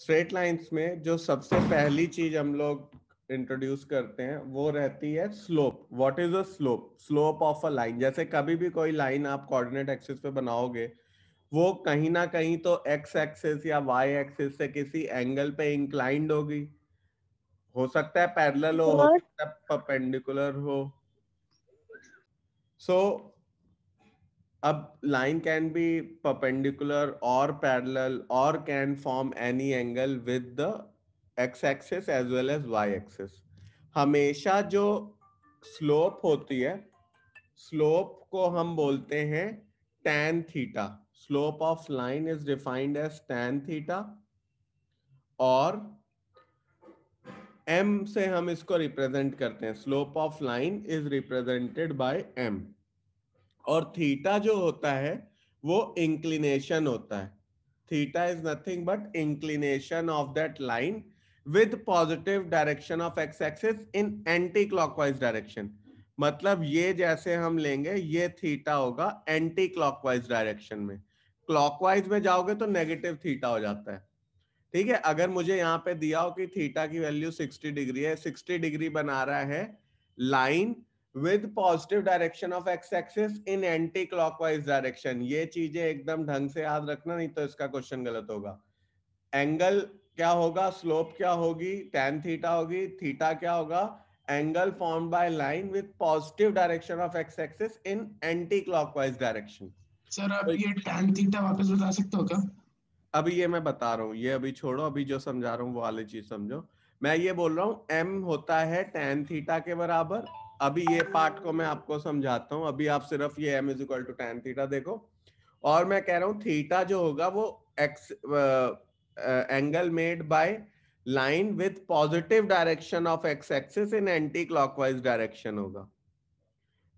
Straight lines में जो सबसे पहली चीज हम लोग इंट्रोड्यूस करते हैं वो रहती है slope. What is a slope? Slope of a line. जैसे कभी भी कोई लाइन आप कोऑर्डिनेट एक्सिस पे बनाओगे, वो कहीं ना कहीं तो एक्स एक्सिस या वाई एक्सिस से किसी एंगल पे इंक्लाइंड होगी। हो सकता है पैरेलल हो और सकता है परपेंडिकुलर हो। सो अब line can be perpendicular or parallel or can form any angle with the x-axis as well as y-axis. हमेशा जो स्लोप होती है, स्लोप को हम बोलते हैं tan theta. Slope of line is defined as tan theta, और m से हम इसको रिप्रेजेंट करते हैं। Slope of line is represented by m। और थीटा जो होता है वो इंक्लिनेशन होता है। Theta is nothing but inclination of that line with positive direction of x axis in anti clockwise direction. मतलब ये जैसे हम लेंगे, ये थीटा होगा एंटी क्लॉकवाइज डायरेक्शन में। क्लॉकवाइज में जाओगे तो नेगेटिव थीटा हो जाता है। ठीक है, अगर मुझे यहाँ पे दिया हो कि थीटा की वैल्यू 60 डिग्री है, 60 डिग्री बना रहा है line with positive direction of x axis in anti clockwise direction. ये चीजें एकदम ढंग से याद रखना, नहीं तो इसका क्वेश्चन गलत होगा। एंगल क्या होगा? स्लोप क्या होगी? tan थीटा होगी। थीटा क्या होगा? Angle formed by line with positive direction of x axis in anti clockwise direction. Sir आप ये tan थीटा वापस बता सकते हो क्या? अभी ये मैं बता रहा हूँ, ये अभी छोड़ो, अभी जो समझा रहा हूँ वो वाली चीज समझो। मैं ये बोल रहा हूँ m होता है tan थीटा के बराबर। अभी ये पार्ट को मैं आपको समझाता हूँ, अभी आप सिर्फ ये m is equal to tan theta देखो। और मैं कह रहा हूँ थीटा जो होगा वो x angle made by line with positive direction of x axis in anti clockwise direction होगा।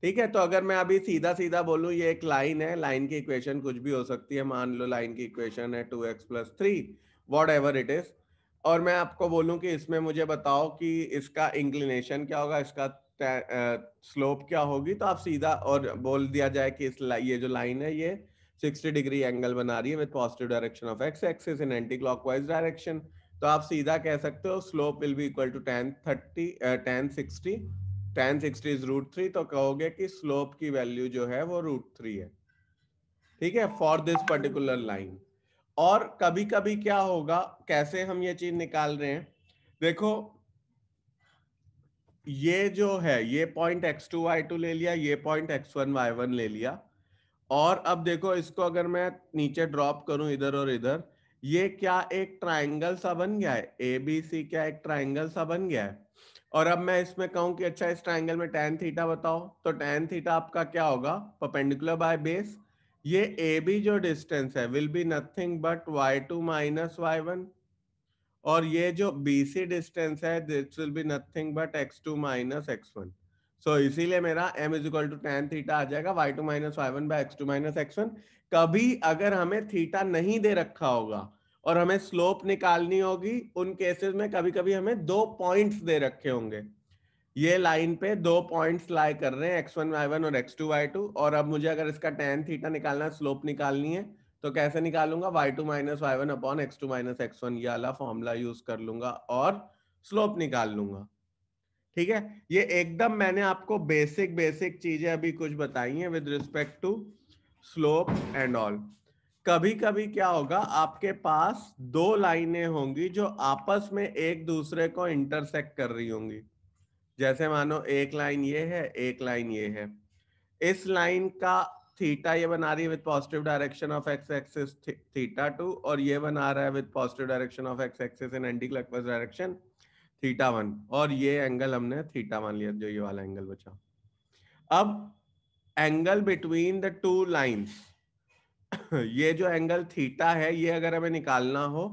ठीक है, तो अगर मैं अभी सीधा सीधा बोलूं ये एक लाइन है, लाइन की इक्वेशन कुछ भी हो सकती है, मान लो लाइन की इक्वेशन है 2x+3, what ever it is. और मैं आपको बोलूं कि इसमें मुझे बताओ कि इसका इंक्लिनेशन क्या होगा, इसका स्लोप क्या होगी, तो आप सीधा और बोल दिया जाए कि ये जो लाइन है ये 60 डिग्री एंगल बना रही है with positive direction of x axis in anti clockwise direction. तो आप सीधा कह सकते हो slope will be equal to tan 60। tan 60 is √3, तो कहोगे कि स्लोप की वैल्यू जो है वो √3 है। ठीक है, फॉर दिस पर्टिकुलर लाइन। और कभी कभी क्या होगा, कैसे हम ये चीज निकाल रहे हैं, देखो ये जो है ये पॉइंट x2 y2 ले लिया, ये पॉइंट x1 y1 ले लिया। और अब देखो इसको अगर मैं नीचे ड्रॉप करूं इधर और इधर, ये क्या एक ट्राइंगल सा बन गया है, ABC क्या एक ट्राइंगल सा बन गया है। और अब मैं इसमें कहूं कि अच्छा इस ट्राइंगल में tan थीटा बताओ, तो tan थीटा आपका क्या होगा? Perpendicular by base. ये AB जो डिस्टेंस है will be nothing but y2 minus y1, और ये जो BC डिस्टेंस है this will be nothing but x2 minus x1। So इसीलिए मेरा m is equal to tan theta आ जाएगा y2 minus y1 bye x2 minus x1। कभी अगर हमें थीटा नहीं दे रखा होगा और हमें स्लोप निकालनी होगी, उन केसेस में कभी कभी हमें दो पॉइंट्स दे रखे होंगे। ये लाइन पे दो पॉइंट्स लाई कर रहे हैं x1 y1 और x2 y2, और अब मुझे अगर इसका tan थीटा निकालना है, स्लोप निकालनी है, तो कैसे निकालूंगा? y2 minus y1 upon x2 minus x1, ये वाला फॉर्मूला यूज कर लूंगा और स्लोप निकाल लूंगा। ठीक है, ये एकदम मैंने आपको बेसिक बेसिक चीजें अभी कुछ बताई हैं with respect to slope and all. कभी कभी क्या होगा, आपके पास दो लाइनें होंगी जो आपस में एक दूसरे को इंटरसेक्ट कर रही होंगी। जैसे मानो एक लाइन ये है, एक लाइन ये है। इस लाइन का थीटा ये बना रही है with positive direction of x axis θ2, और ये बना रहा है with positive direction of x axis in anti clockwise direction θ1, और ये एंगल हमने थीटा मान लिया, जो ये वाला एंगल बचा। अब angle between the two lines, ये जो एंगल थीटा है ये अगर हमें निकालना हो,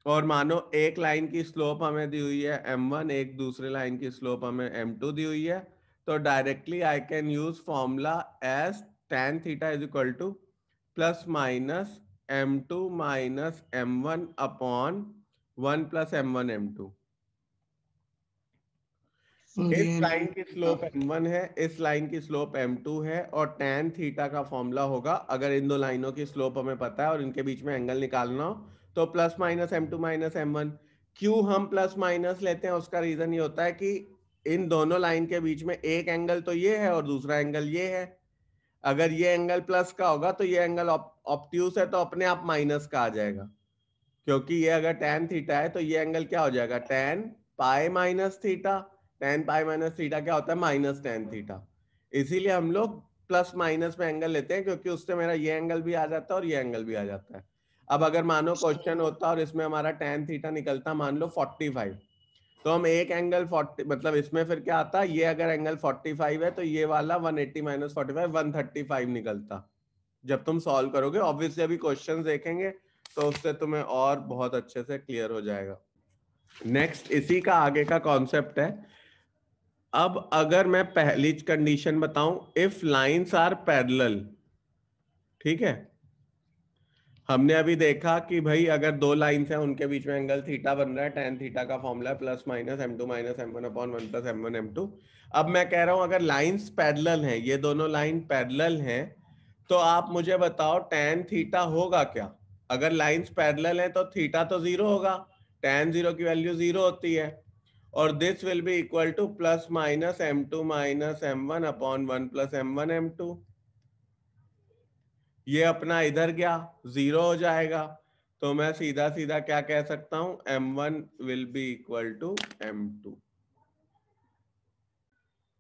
और मानो एक लाइन की स्लोप हमें दी हुई है m1, एक दूसरे लाइन की स्लोप हमें m2 दी हुई है, तो directly I can use formula as tan theta is equal to plus minus m2 minus m1 upon 1 plus m1 m2। इस लाइन की स्लोप m1 है, इस लाइन की स्लोप m2 है, और tan थीटा का फॉर्मूला होगा, अगर इन दो लाइनों की स्लोप हमें पता है और इनके बीच में एंगल निकालना हो, तो plus minus m2 minus m1। क्यों हम प्लस माइनस लेते हैं, उसका रीजन ये होता है कि इन दोनों लाइन के बीच में एक एंगल तो ये है और दूसरा एंगल ये है। अगर ये एंगल प्लस का होगा तो ये एंगल ऑब्ट्यूस है तो अपने आप माइनस का आ जाएगा, क्योंकि ये अगर tan थीटा है तो ये एंगल क्या हो जाएगा, tan pi minus theta. tan pi minus theta क्या होता है, माइनस tan थीटा। इसीलिए हम लोग प्लस माइनस में एंगल लेते हैं, क्योंकि उससे मेरा ये एंगल भी आ जाता है और ये एंगल भी आ जाता है। अब अगर मानो क्वेश्चन होता और इसमें हमारा tan थीटा निकलता मान लो 45, तो हम एक एंगल 40 मतलब इसमें फिर क्या आता, ये अगर एंगल 45 है तो ये वाला 180 माइनस 45 135 निकलता। जब तुम सॉल्व करोगे ऑब्वियसली, अभी क्वेश्चंस देखेंगे तो उससे तुम्हें और बहुत अच्छे से क्लियर हो जाएगा। नेक्स्ट इसी का आगे का कॉन्सेप्ट है। अब अगर मैं पहली कंडीशन बताऊं, इफ लाइंस आर पैरेलल, ठीक है, हमने अभी देखा कि भाई अगर दो लाइंस हैं उनके बीच में एंगल थीटा बन रहा है, tan थीटा का फॉर्मूला है plus minus m2 minus m1 upon 1 plus m1 m2। अब मैं कह रहा हूं अगर लाइंस पैरेलल हैं, ये दोनों लाइन पैरेलल हैं, तो आप मुझे बताओ tan थीटा होगा क्या। अगर लाइंस पैरेलल हैं तो थीटा तो जीरो होगा, tan जीरो की वैल्यू जीरो होती है, और this will be equal to plus minus m2 minus m1 upon 1 plus m1 m2। ये अपना इधर गया, जीरो हो जाएगा, तो मैं सीधा सीधा क्या कह सकता हूं, m1 will be equal to m2।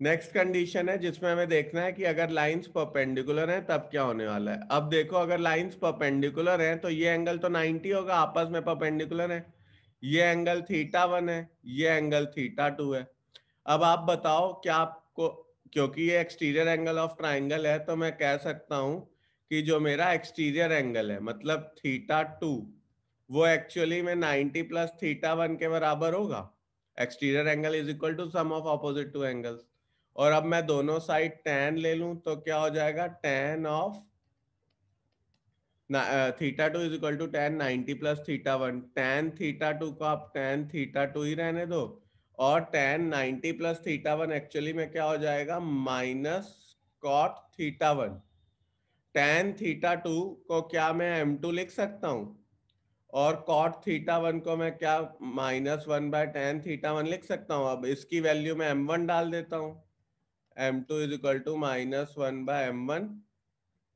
Next condition है जिसमें हमें देखना है कि अगर लाइंस परपेंडिकुलर हैं तब क्या होने वाला है। अब देखो अगर लाइंस परपेंडिकुलर हैं तो ये एंगल तो 90 होगा, आपस में परपेंडिकुलर है। ये एंगल थीटा 1 है, ये एंगल थीटा 2 है। अब आप बताओ क्या आपको, क्योंकि ये एक्सटीरियर एंगल ऑफ ट्राइंगल है तो मैं कह सकता हूं कि जो मेरा एक्सटीरियर एंगल है मतलब थीटा 2, वो एक्चुअली में 90 प्लस थीटा 1 के बराबर होगा। Exterior angle is equal to sum of opposite two angles. और अब मैं दोनों साइड tan ले लूं तो क्या हो जाएगा, tan of theta 2 is equal to tan 90 plus theta 1। tan theta 2 को आप tan थीटा 2 ही रहने दो, और tan 90 प्लस थीटा 1 एक्चुअली में क्या हो जाएगा, minus cot theta 1। tan theta 2 को क्या मैं m2 लिख सकता हूं, और cot थीटा 1 को मैं क्या माइनस 1 बाय tan थीटा 1 लिख सकता हूं। अब इसकी वैल्यू में m1 डाल देता हूं, m2 is equal to minus 1 by m1,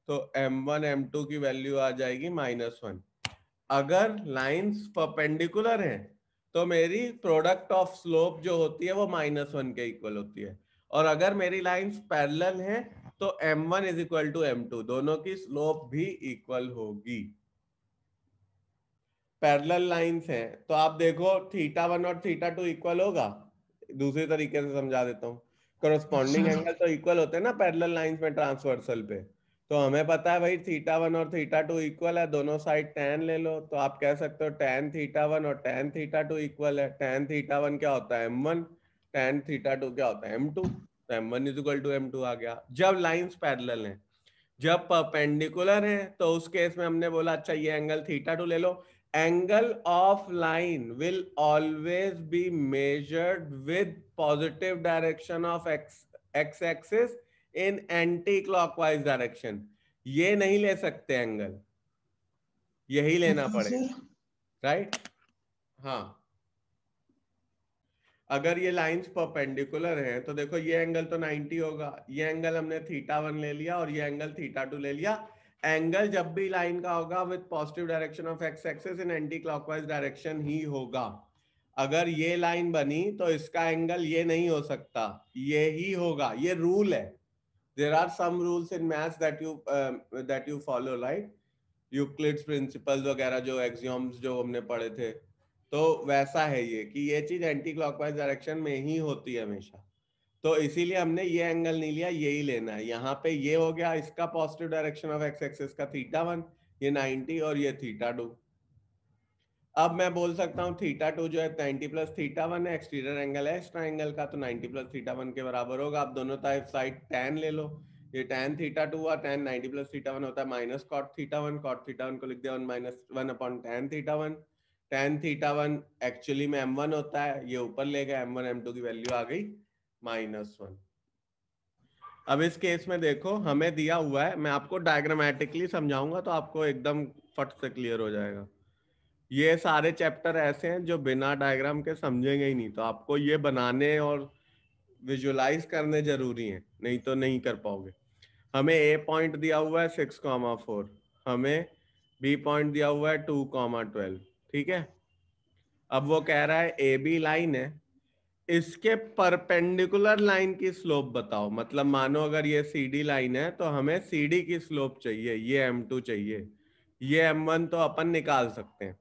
तो m1 m2 की वैल्यू आ जाएगी -1। अगर लाइंस परपेंडिकुलर हैं तो मेरी प्रोडक्ट ऑफ स्लोप जो होती है वो -1 के इक्वल होती है, और अगर मेरी लाइंस पैरेलल हैं तो m1 is equal to m2, दोनों की स्लोप भी इक्वल होगी। पैरेलल लाइंस हैं तो आप देखो थीटा 1 और थीटा 2 इक्वल होगा। दूसरे तरीके से समझा देता हूँ, करस्पॉन्डिंग एंगल तो इक्वल होते हैं ना पैरेलल लाइंस में ट्रांसवर्सल पे। तो हमें पता है भाई थीटा 1 और थीटा 2 इक्वल है, दोनों साइड tan ले लो, तो आप कह सकते हो tan थीटा 1 और tan थीटा 2 इक्वल है। tan थीटा 1 क्या होता है m1, tan थीटा 2 क्या होता है m2, तो m1 is equal to m2 आ गया। जब लाइंस पैरेलल हैं, जब परपेंडिकुलर है तो उस केस में हमने बोला अच्छा ये एंगल थीटा 2 ले लो। Angle of line will always be measured with positive direction of x axis in anti clockwise direction. ये नहीं ले सकते एंगल, यही लेना पड़ेगा, राइट। हाँ, अगर ये लाइंस परपेंडिकुलर हैं तो देखो ये एंगल तो 90 होगा, ये एंगल हमने थीटा 1 ले लिया और ये एंगल थीटा 2 ले लिया। एंगल जब भी लाइन का होगा with positive direction of x axis in anti clockwise direction ही होगा। अगर ये लाइन बनी तो इसका एंगल ये नहीं हो सकता, ये ही होगा, ये रूल है। There are some rules in maths that you follow, right, Euclid's principles वगैरह, जो एक्सियोम्स जो हमने पढ़े थे, तो वैसा है ये कि ये चीज एंटी क्लॉकवाइज डायरेक्शन में ही होती है हमेशा। तो इसीलिए हमने ये एंगल नहीं लिया, यही लेना है। यहाँ पे ये हो गया इसका positive direction of x axis का थीटा 1, ये 90 और ये थीटा 2। अब मैं बोल सकता हूँ थीटा 2 जो है 90 प्लस थीटा 1 है, एक्सटीरियर एंगल है इस ट्राइंगल का, तो 90 प्लस थीटा 1 के बराबर होगा। आप दोनों साइड tan ले लो, ये tan थीटा 2 हुआ, tan 90 प्लस थीटा 1 होता है minus cot theta 1, cot theta 1 को लिख दिया 1 minus 1 upon tan theta 1। tan theta 1 actually में m1 होता है, ये ऊपर ले गया, m1 m2 की वैल्यू आ गई -1। अब इस केस में देखो हमें दिया हुआ है, मैं आपको डायग्रामेटिकली समझाऊंगा तो आपको एकदम फट से क्लियर हो जाएगा। ये सारे चैप्टर ऐसे हैं जो बिना डायग्राम के समझेंगे ही नहीं, तो आपको ये बनाने और विजुलाइज करने जरूरी है, नहीं तो नहीं कर पाओगे। हमें ए पॉइंट दिया हुआ है 6,4, हमें बी पॉइंट दिया हुआ है 2,12, ठीक है। अब वो कह रहा है ए बी लाइन है, इसके परपेंडिकुलर लाइन की स्लोप बताओ। मतलब मानो अगर ये सी डी लाइन है तो हमें सी डी की स्लोप चाहिए, ये M2 चाहिए। ये M1 तो अपन निकाल सकते हैं,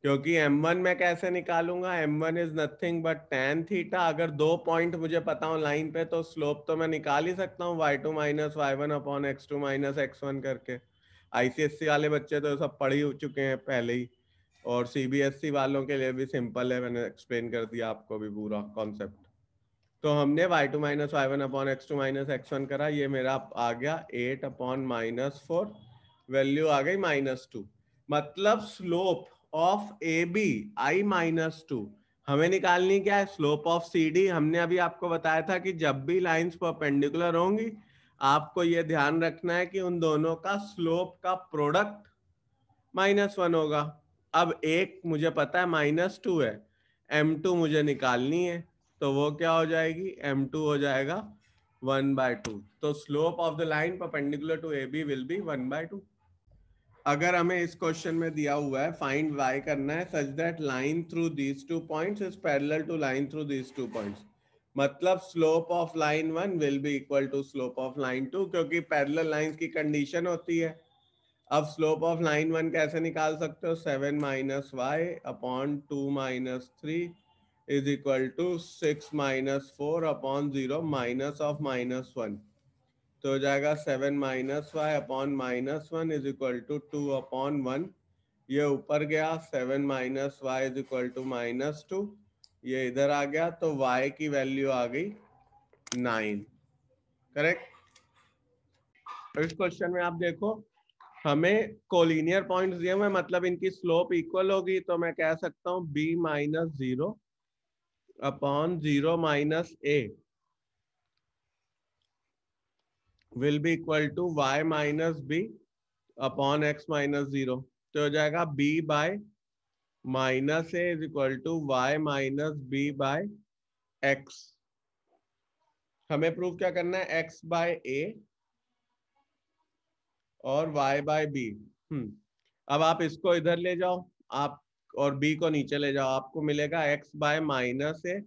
क्योंकि M1 मैं कैसे निकालूंगा, M1 is nothing but tan theta. अगर 2 पॉइंट मुझे पता हो लाइन पे तो स्लोप तो मैं निकाल ही सकता हूँ, y2 minus y1 upon x2 minus x1 करके। ICSC वाले बच्चे तो सब पढ़ ही चुके हैं पहले ही, और CBSE वालों के लिए भी सिंपल है, मैंने एक्सप्लेन कर दिया आपको भी पूरा कॉन्सेप्ट। तो हमने y2 minus y1 upon x2 minus x1 करा, ये मेरा आ गया 8 अपॉन -4, वैल्यू आ गई -2। मतलब slope of A B i-2 हमें निकालनी क्या है, स्लोप ऑफ सी डी। हमने अभी आपको बताया था कि जब भी लाइंस परपेंडिकुलर होंगी आपको ये ध्यान रखना है कि उन दोनों का स्लोप का प्रोडक्ट -1 होगा। अब एक मुझे पता है -2 है, M2 मुझे निकालनी है, तो वो क्या हो जाएगी, M2 हो जाएगा 1/2। तो slope of the line perpendicular to AB will be 1/2। अगर हमें इस क्वेश्चन में दिया हुआ है फाइंड y करना है such that line through these 2 points is parallel to line through these 2 points, मतलब slope of line 1 will be equal to slope of line 2, क्योंकि पैरेलल लाइंस की कंडीशन होती है। अब स्लोप ऑफ लाइन 1 कैसे निकाल सकते हो, 7 minus y upon 2 minus 3 is equal to 6 minus 4 upon 0 minus of -1, तो हो जाएगा 7 minus y upon -1 is equal to 2 upon 1। ये ऊपर गया, 7 minus y is equal to -2, ये इधर आ गया, तो y की वैल्यू आ गई 9। करेक्ट। इस क्वेश्चन में आप देखो हमें कोलिनियर पॉइंट्स दिए हुए, मतलब इनकी स्लोप इक्वल होगी, तो मैं कह सकता हूँ b minus 0 upon 0 minus a will be equal to y minus b upon x minus 0, तो हो जाएगा b by minus a is equal to y minus b by x। हमें प्रूव क्या करना है, x बाय a और y by b। अब आप इसको इधर ले जाओ, आप और b को नीचे ले जाओ, आपको मिलेगा x by minus a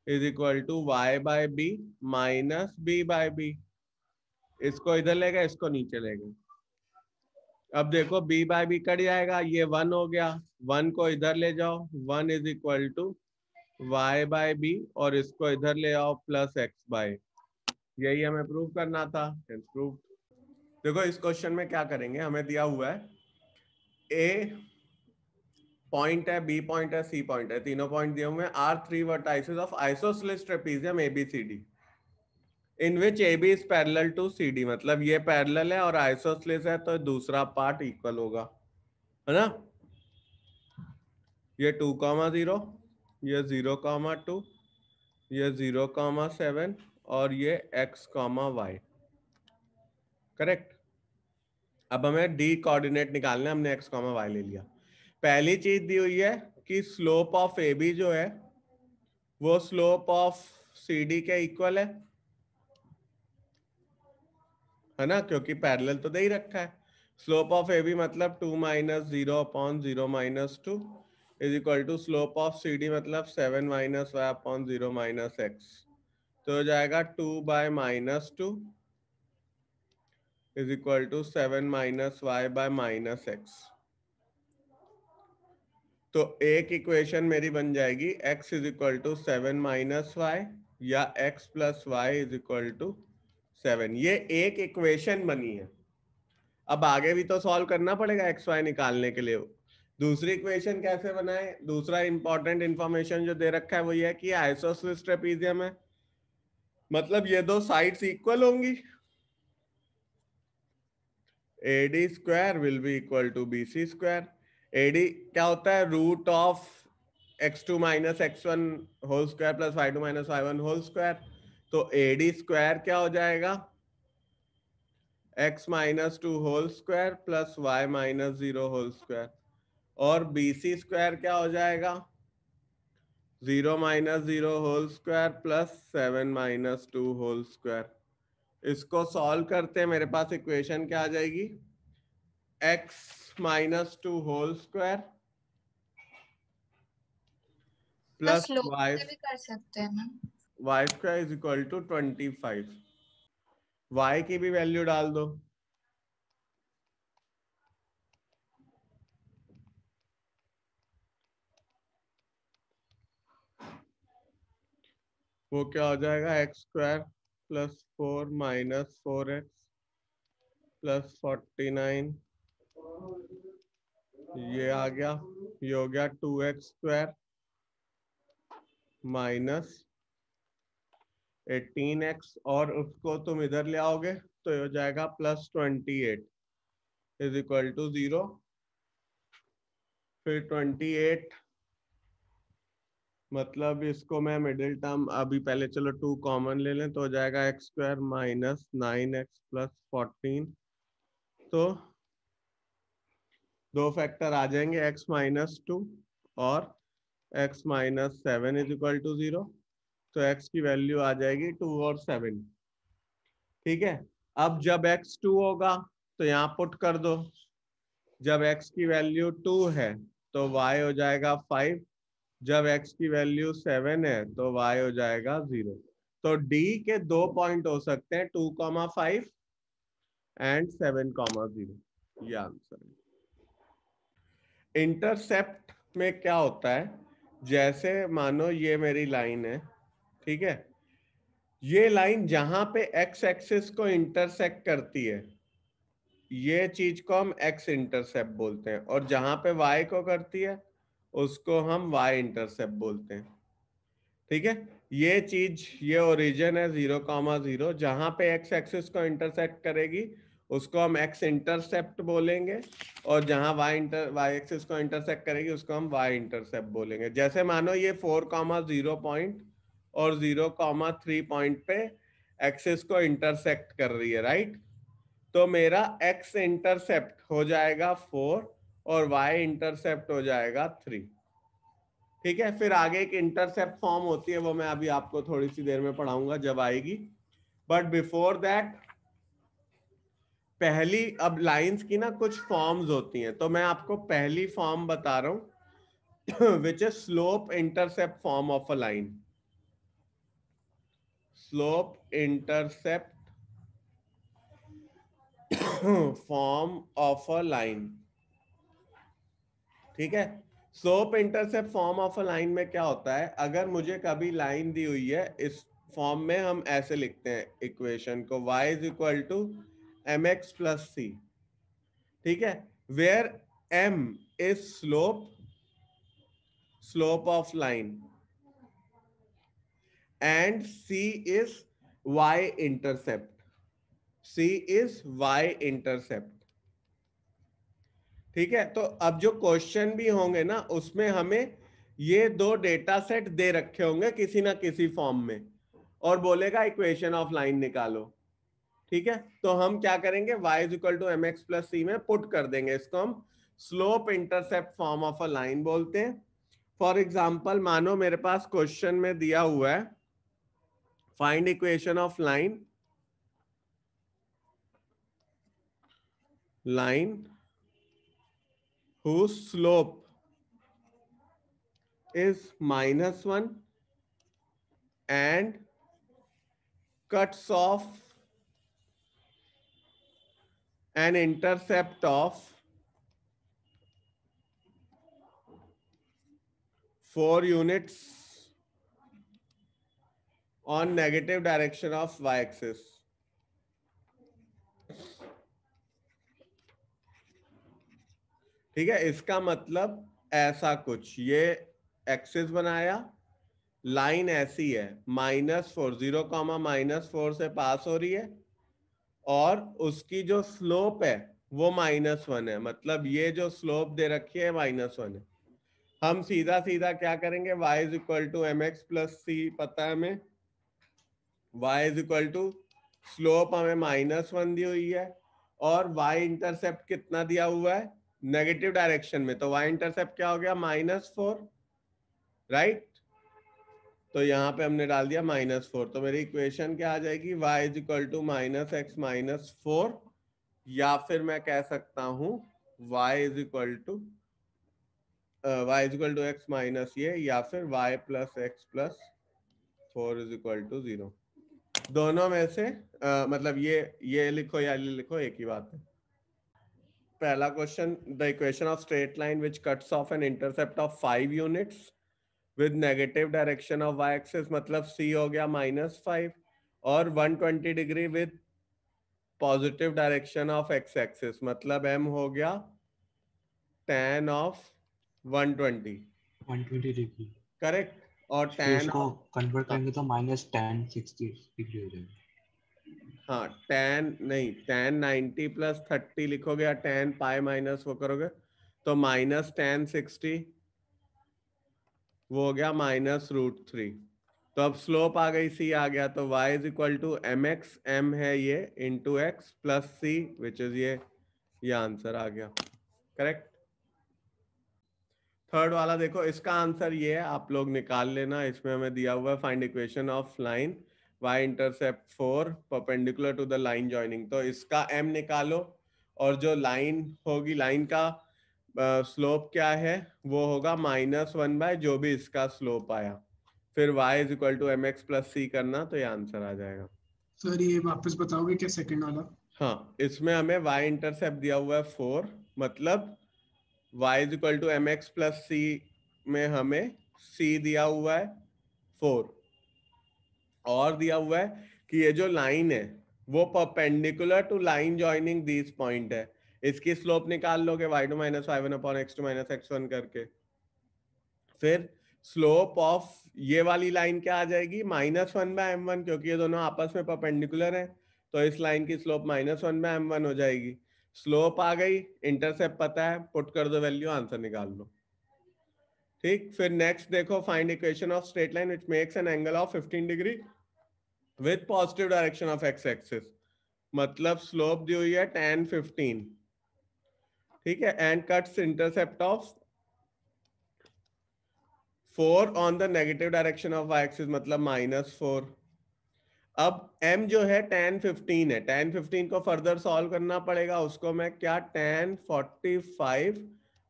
is equal to y by b minus b by b. इसको इधर ले गए, इसको नीचे ले गए। अब देखो b बाय बी कट जाएगा, ये 1 हो गया, 1 को इधर ले जाओ, 1 is equal to y by b, और इसको इधर ले आओ प्लस x बाय। यही हमें प्रूव करना था, प्रूव। देखो इस क्वेश्चन में क्या करेंगे, हमें दिया हुआ है a पॉइंट है, बी पॉइंट है, सी पॉइंट है, तीनों पॉइंट दिए हुए हैं, are 3 vertices of isosceles trapezium ABCD in which AB is parallel to CD। मतलब ये पैरेलल है और आइसोसेलेस है, तो दूसरा पार्ट इक्वल होगा, है ना। ये 2,0, ये 0,2, ये 0,7 और ये x,y। करेक्ट। अब हमें d कोऑर्डिनेट निकालना है, हमने x,y ले लिया। पहली चीज दी हुई है कि स्लोप ऑफ AB जो है वो स्लोप ऑफ CD के इक्वल है ना, क्योंकि पैरेलल तो दे ही रखा है। स्लोप ऑफ AB मतलब 2 minus 0 upon 0 minus 2 is equal to slope of CD मतलब 7 minus y upon 0 minus x, तो हो जाएगा 2 by -2 is equal to 7 minus y by minus x. तो एक इक्वेशन मेरी बन जाएगी x is equal to 7 minus y या x plus Y is equal to 7। ये एक इक्वेशन बनी है। अब आगे भी तो सॉल्व करना पड़ेगा एक्स वाई निकालने के लिए। दूसरी इक्वेशन कैसे बनाए, दूसरा इंपॉर्टेंट इंफॉर्मेशन जो दे रखा है वो ये है कि आइसोसेलेस ट्रेपेजियम है, मतलब ये दो साइड्स इक्वल होंगी। AD square will be equal to BC square. AD क्या होता है, root of x2 minus x1 whole square plus y2 minus y1 whole square. तो AD स्क्वायर क्या हो जाएगा, x minus 2 whole square plus y minus 0 whole square. और BC square क्या हो जाएगा 0 - 0 whole square plus 7 - 2 whole square. इसको solve करते हैं, मेरे पास इक्वेशन क्या आ जाएगी x - 2 whole square plus slope y से भी कर सकते हैं ना। Square is equal to 25। y की भी वैल्यू डाल दो। वो क्या हो जाएगा x square plus 4 - 4x plus 49, ये आ गया, ये हो गया 2x स्क्वायर माइनस 18x, और उसको तुम इधर ले आओगे तो ये हो जाएगा प्लस 28 इज इक्वल टू 0। फिर 28 मतलब इसको मैं मिडिल टर्म अभी पहले चलो 2 कॉमन ले लें तो हो जाएगा x square minus 9x plus 14। तो दो फैक्टर आ जाएंगे x - 2 और x - 7 इज इक्वल टू 0। तो x की वैल्यू आ जाएगी 2 और 7। ठीक है, अब जब x 2 होगा तो यहाँ पुट कर दो। जब x की वैल्यू 2 है तो y हो जाएगा 5। जब x की वैल्यू 7 है तो y हो जाएगा 0। तो D के 2 पॉइंट हो सकते हैं 2, 5 एंड 7, 0। ये आंसर है। इंटरसेप्ट में क्या होता है, जैसे मानो ये मेरी लाइन है, ठीक है, ये लाइन जहां पे x एक्सिस को इंटरसेक्ट करती है ये चीज को हम x इंटरसेप्ट बोलते हैं, और जहां पे y को करती है उसको हम y इंटरसेप्ट बोलते हैं। ठीक है, ये चीज, ये ओरिजिन है 0, 0, जहां पे x एक्सिस को इंटरसेक्ट करेगी उसको हम x इंटरसेप्ट बोलेंगे, और जहां y एक्सिस को इंटरसेक्ट करेगी उसको हम y इंटरसेप्ट बोलेंगे। जैसे मानो ये 4, 0 पॉइंट और 0, 3 पॉइंट पे एक्सिस को इंटरसेक्ट कर रही है, राइट। तो मेरा x इंटरसेप्ट हो जाएगा 4 और y इंटरसेप्ट हो जाएगा 3। ठीक है, फिर आगे एक इंटरसेप्ट फॉर्म होती है, वो मैं अभी आपको थोड़ी सी देर में पढ़ाऊंगा जब आएगी। बट बिफोर दैट पहली, अब लाइंस की ना कुछ फॉर्म्स होती हैं, तो मैं आपको पहली फॉर्म बता रहा हूं which is slope intercept form of a line. Slope intercept form of a line. ठीक है, slope intercept form of a line में क्या होता है, अगर मुझे कभी लाइन दी हुई है इस फॉर्म में, हम ऐसे लिखते हैं इक्वेशन को y is equal to mx plus c। ठीक है, where m is slope of line and c is y intercept. c is y intercept. ठीक है, तो अब जो क्वेश्चन भी होंगे ना उसमें हमें ये दो डेटा सेट दे रखे होंगे किसी ना किसी फॉर्म में, और बोलेगा इक्वेशन ऑफ लाइन निकालो। ठीक है, तो हम क्या करेंगे, y is equal to mx plus c में पुट कर देंगे, इसको हम slope intercept form of a line बोलते हैं। फॉर एग्जाम्पल मानो मेरे पास क्वेश्चन में दिया हुआ है find equation of line whose slope is -1 and cuts off an intercept of 4 units on negative direction of y-axis। ठीक है, इसका मतलब ऐसा कुछ, ये एक्सिस बनाया, लाइन ऐसी है -4, 0, -4 से पास हो रही है, और उसकी जो स्लोप है वो -1 है, मतलब ये जो स्लोप दे रखी है -1 है। हम सीधा सीधा क्या करेंगे, y is equal to mx plus c पता है हमें, y is equal to slope हमें -1 दी हुई है, और y इंटरसेप्ट कितना दिया हुआ है नेगेटिव डायरेक्शन में, तो y इंटरसेप्ट क्या हो गया -4, राइट। तो यहाँ पे हमने डाल दिया -4, तो मेरी इक्वेशन क्या आ जाएगी, y is equal to -x-4, या फिर मैं कह सकता हूँ y is equal to x minus ये, या फिर y plus x plus 4 is equal to 0। दोनों में से मतलब ये लिखो या ये लिखो, एक ही बात है। पहला question, the equation of straight line which cuts off an intercept of 5 units with negative direction of y axis, मतलब c हो गया -5, और 120 degree with positive direction of x axis, मतलब m हो गया tan ऑफ 120 डिग्री, करेक्ट, और फिर tan उसको कन्वर्ट करेंगे तो -tan 60 डिग्री हो जाएगा। हाँ tan नहीं, tan 90 प्लस 30 लिखोगे, या tan पाई माइनस वो करोगे तो -tan 60, वो हो गया -√3। तो अब स्लोप आ गई, c आ गया, तो y is equal to mx, m है ये, into x plus c which is ये आंसर आ गया, करेक्ट। थर्ड वाला देखो, इसका आंसर ये है, आप लोग निकाल लेना। इसमें हमें दिया हुआ है find equation of line y intercept 4 perpendicular to the line joining, तो इसका m निकालो, और जो लाइन होगी, लाइन का स्लोप क्या है, वो होगा -1 बाय जो भी इसका स्लोप आया, फिर y is equal to mx plus c करना, तो ये आंसर आ जाएगा। सर ये वापस बताओगे क्या सेकंड वाला? हाँ, इसमें हमें y इंटरसेप्ट दिया हुआ है 4, मतलब y is equal to mx plus c में हमें c दिया हुआ है 4, और दिया हुआ है कि ये जो लाइन है वो perpendicular to line joining this point है। इसकी स्लोप निकाल लोगे y2 - y1 upon x2 - x1 करके, फिर स्लोप ऑफ ये वाली लाइन क्या आ जाएगी, -1 बाय m1, क्योंकि ये दोनों आपस में परपेंडिकुलर हैं, तो इस लाइन की स्लोप -1 बाय m1 हो जाएगी। स्लोप आ गई, इंटरसेप्ट पता है, पुट कर दो वैल्यू, आंसर निकाल लो। ठीक, फिर नेक्स्ट देखो, find equation of straight line which makes an angle of 15 degree with positive direction of x axis, मतलब स्लोप दी हुई है tan 15, ठीक है, and cuts intercept of 4 on the negative direction of y axis, मतलब -4। अब m जो है tan 15 है, tan 15 को फर्दर सॉल्व करना पड़ेगा, उसको मैं क्या tan 45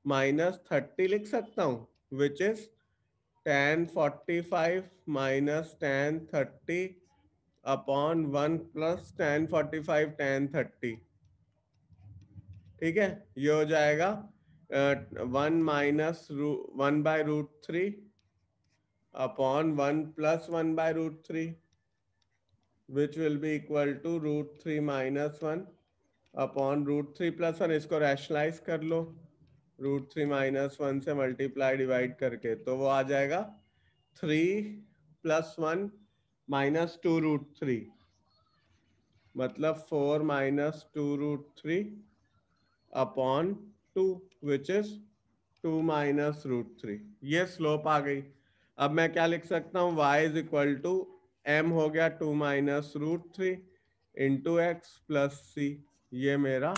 - 30 लिख सकता हूं, विच is tan 45 - tan 30 upon 1 plus tan 45 tan 30, ठीक है, ये हो जाएगा 1 - 1 by √3 upon 1 plus 1 by √3, which will be equal to √3 - 1 upon √3 plus 1, इसको रैशनलाइज कर लो, √3 - 1 से मल्टीप्लाई डिवाइड करके, तो वो आ जाएगा 3 + 1 - 2√3, मतलब 4 - 2√3 अपॉन 2, विच इज 2 - √3। ये स्लोप आ गई। अब मैं क्या लिख सकता हूँ, y is equal to m हो गया 2 - √3 इंटू एक्स प्लस c, ये मेरा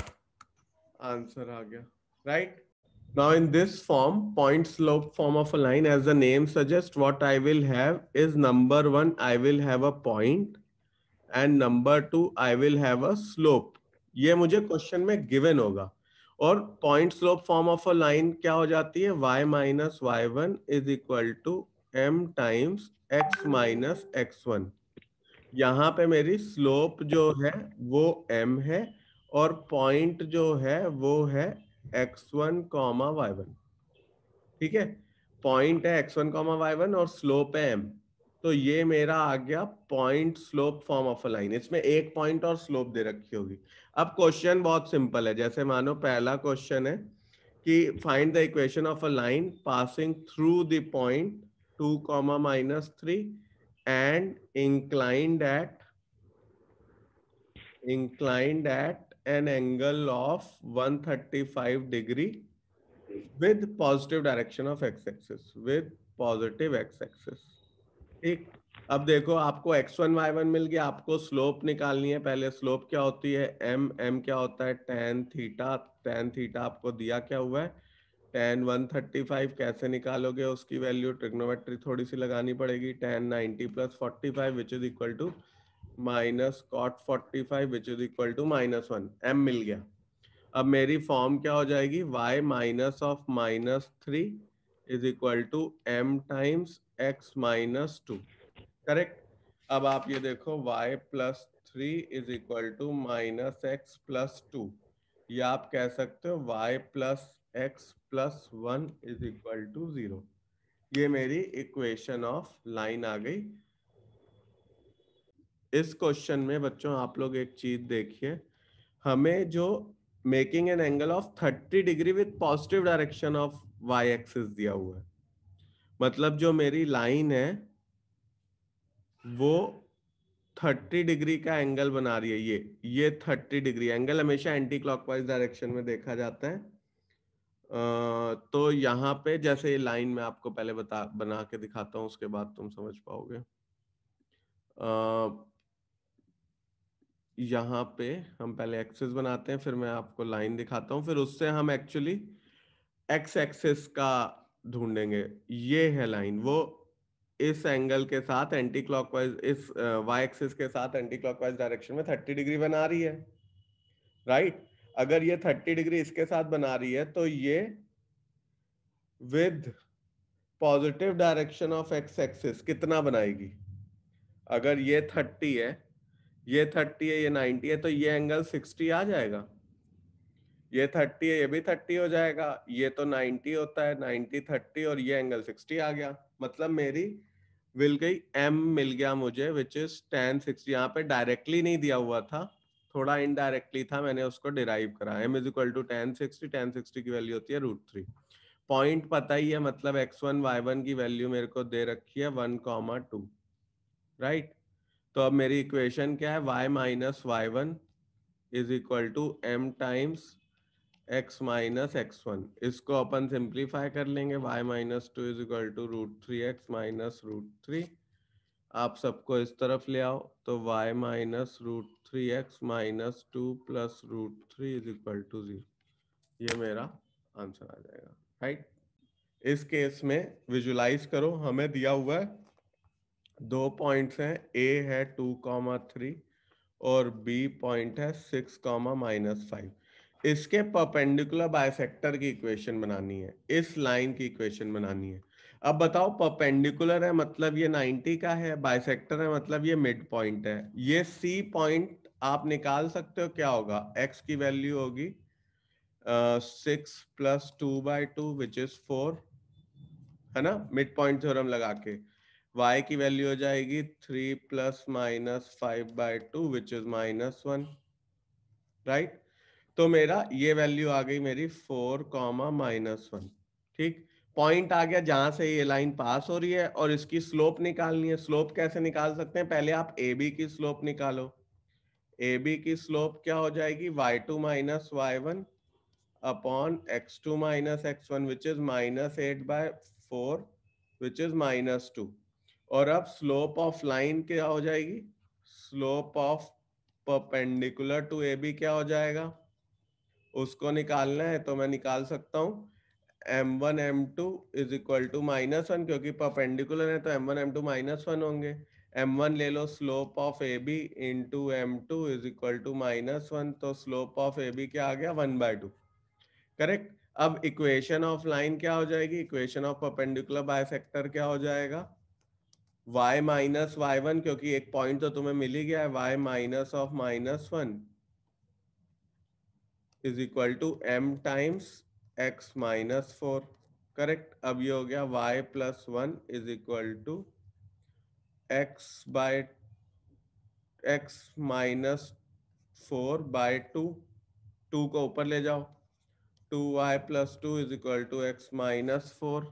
आंसर आ गया, right. Now in this form, point slope form of a line, as the name suggests, what I will have is number 1, I will have a point, and number 2, I will have a slope. ये मुझे question में given होगा, और point slope form of a line क्या हो जाती है, y - y1 is equal to m times x - x1। यहाँ पे मेरी स्लोप जो है वो m है, और पॉइंट जो है वो है x1, y1, ठीक है, पॉइंट है x1, y1, और स्लोप है m, तो ये मेरा आ गया point slope form of a line. इसमें एक पॉइंट और स्लोप दे रखी होगी। अब क्वेश्चन बहुत सिंपल है, जैसे मानो पहला क्वेश्चन है कि find the equation of a line passing through the point 2, -3 and inclined at an angle of 135 degree with positive direction of x-axis, with positive x-axis, ठीक, अब देखो आपको x1 y1 मिल गया, आपको स्लोप निकालनी है। पहले स्लोप क्या होती है, m क्या होता है, tan थीटा। tan थीटा आपको दिया क्या हुआ है, tan 135। कैसे निकालोगे उसकी वैल्यू, ट्रिग्नोमेट्री थोड़ी सी लगानी पड़ेगी। tan 90 + 45 which is equal to minus cot 45 which is equal to -1। m मिल गया। अब मेरी फॉर्म क्या हो जाएगी, y minus of -3 is equal to m times x -2। Correct. अब आप ये देखो y +3 is equal to -x +2, या आप कह सकते हो y + x + 1 is equal to 0। ये मेरी इक्वेशन ऑफ लाइन आ गई। इस क्वेश्चन में बच्चों आप लोग एक चीज देखिए, हमें जो making an angle of 30 degree with positive direction of Y axis दिया हुआ है। मतलब जो मेरी लाइन है वो 30 डिग्री का एंगल बना रही है। ये 30 डिग्री एंगल हमेशा एंटी क्लॉकवाइज डायरेक्शन में देखा जाता है। तो यहाँ पे जैसे ये लाइन में आपको पहले बना के दिखाता हूँ, उसके बाद तुम समझ पाओगे। यहाँ पे हम पहले एक्सिस बनाते हैं, फिर मैं आपको लाइन दिखाता हूँ, फिर उससे हम एक्चुअली एक्स एक्सिस का ढूंढेंगे। ये है लाइन, वो इस एंगल के साथ एंटी क्लॉकवाइज, इस वाई एक्सिस के साथ एंटी क्लॉकवाइज डायरेक्शन में 30 डिग्री बना रही है, राइट। अगर ये 30 डिग्री इसके साथ बना रही है तो ये with positive direction of x axis कितना बनाएगी। अगर ये 30 है, ये 30 है, ये 90 है, तो ये एंगल 60 आ जाएगा। ये 30 है, ये भी 30 हो जाएगा। ये तो 90 होता है, 90 30 और ये एंगल 60 आ गया। मतलब मेरी मिल गई, m मिल गया मुझे विच इज tan 60। यहाँ पे डायरेक्टली नहीं दिया हुआ था, थोड़ा इनडायरेक्टली था, मैंने उसको डिराइव करा। m is equal to tan 60, tan 60 की वैल्यू होती है √3। पॉइंट पता ही है, मतलब x1 y1 की वैल्यू मेरे को दे रखी है 1,2, राइट। तो अब मेरी इक्वेशन क्या है, y minus y1 is equal to m times x minus x1। इसको अपन सिंप्लीफाई कर लेंगे, y minus 2 is equal to √3x minus √3। आप सबको इस तरफ ले आओ, तो y minus √3x minus 2 plus √3 is equal to 0। ये मेरा आंसर आ जाएगा, राइट। इस केस में विजुलाइज करो, हमें दिया हुआ है 2 पॉइंट्स हैं, a है 2,3 और b पॉइंट है 6,-5। इसके परपेंडिकुलर बाइसेक्टर की इक्वेशन बनानी है, इस लाइन की इक्वेशन बनानी है। अब बताओ, परपेंडिकुलर है मतलब ये 90 का है, बाइसेक्टर है मतलब ये मिड पॉइंट है। ये C पॉइंट आप निकाल सकते हो, क्या होगा, x की वैल्यू होगी 6 + 2/2 विच इज 4, है ना, मिड पॉइंट थ्योरम लगा के। y की वैल्यू हो जाएगी 3 + -5/2 विच इज -1, राइट। तो मेरा ये वैल्यू आ गई मेरी 4, -1। ठीक, पॉइंट आ गया जहां से ये लाइन पास हो रही है, और इसकी स्लोप निकालनी है। स्लोप कैसे निकाल सकते हैं, पहले आप AB की स्लोप निकालो। AB की स्लोप क्या हो जाएगी, y2 - y1 upon x2 - x1 which is -8/4 which is -2। और अब स्लोप ऑफ लाइन क्या हो जाएगी, slope of perpendicular to AB क्या हो जाएगा, उसको निकालना है। तो मैं निकाल सकता हूँ m1 m2 is equal to -1, क्योंकि परपेंडिकुलर है तो m1 m2 -1 होंगे। m1 ले लो, slope of AB into m2 is equal to -1, तो स्लोप ऑफ AB क्या आ गया, 1/2, करेक्ट। अब इक्वेशन ऑफ लाइन क्या हो जाएगी, इक्वेशन ऑफ परपेंडिकुलर बाइसेक्टर क्या हो जाएगा, y माइनस y1, क्योंकि एक पॉइंट तो तुम्हें मिल ही गया है, y minus of -1 is equal to m times x -4, correct. अब ये हो गया y + 1 is equal to x -4/2। 2 को ऊपर ले जाओ, 2y + 2 is equal to x -4।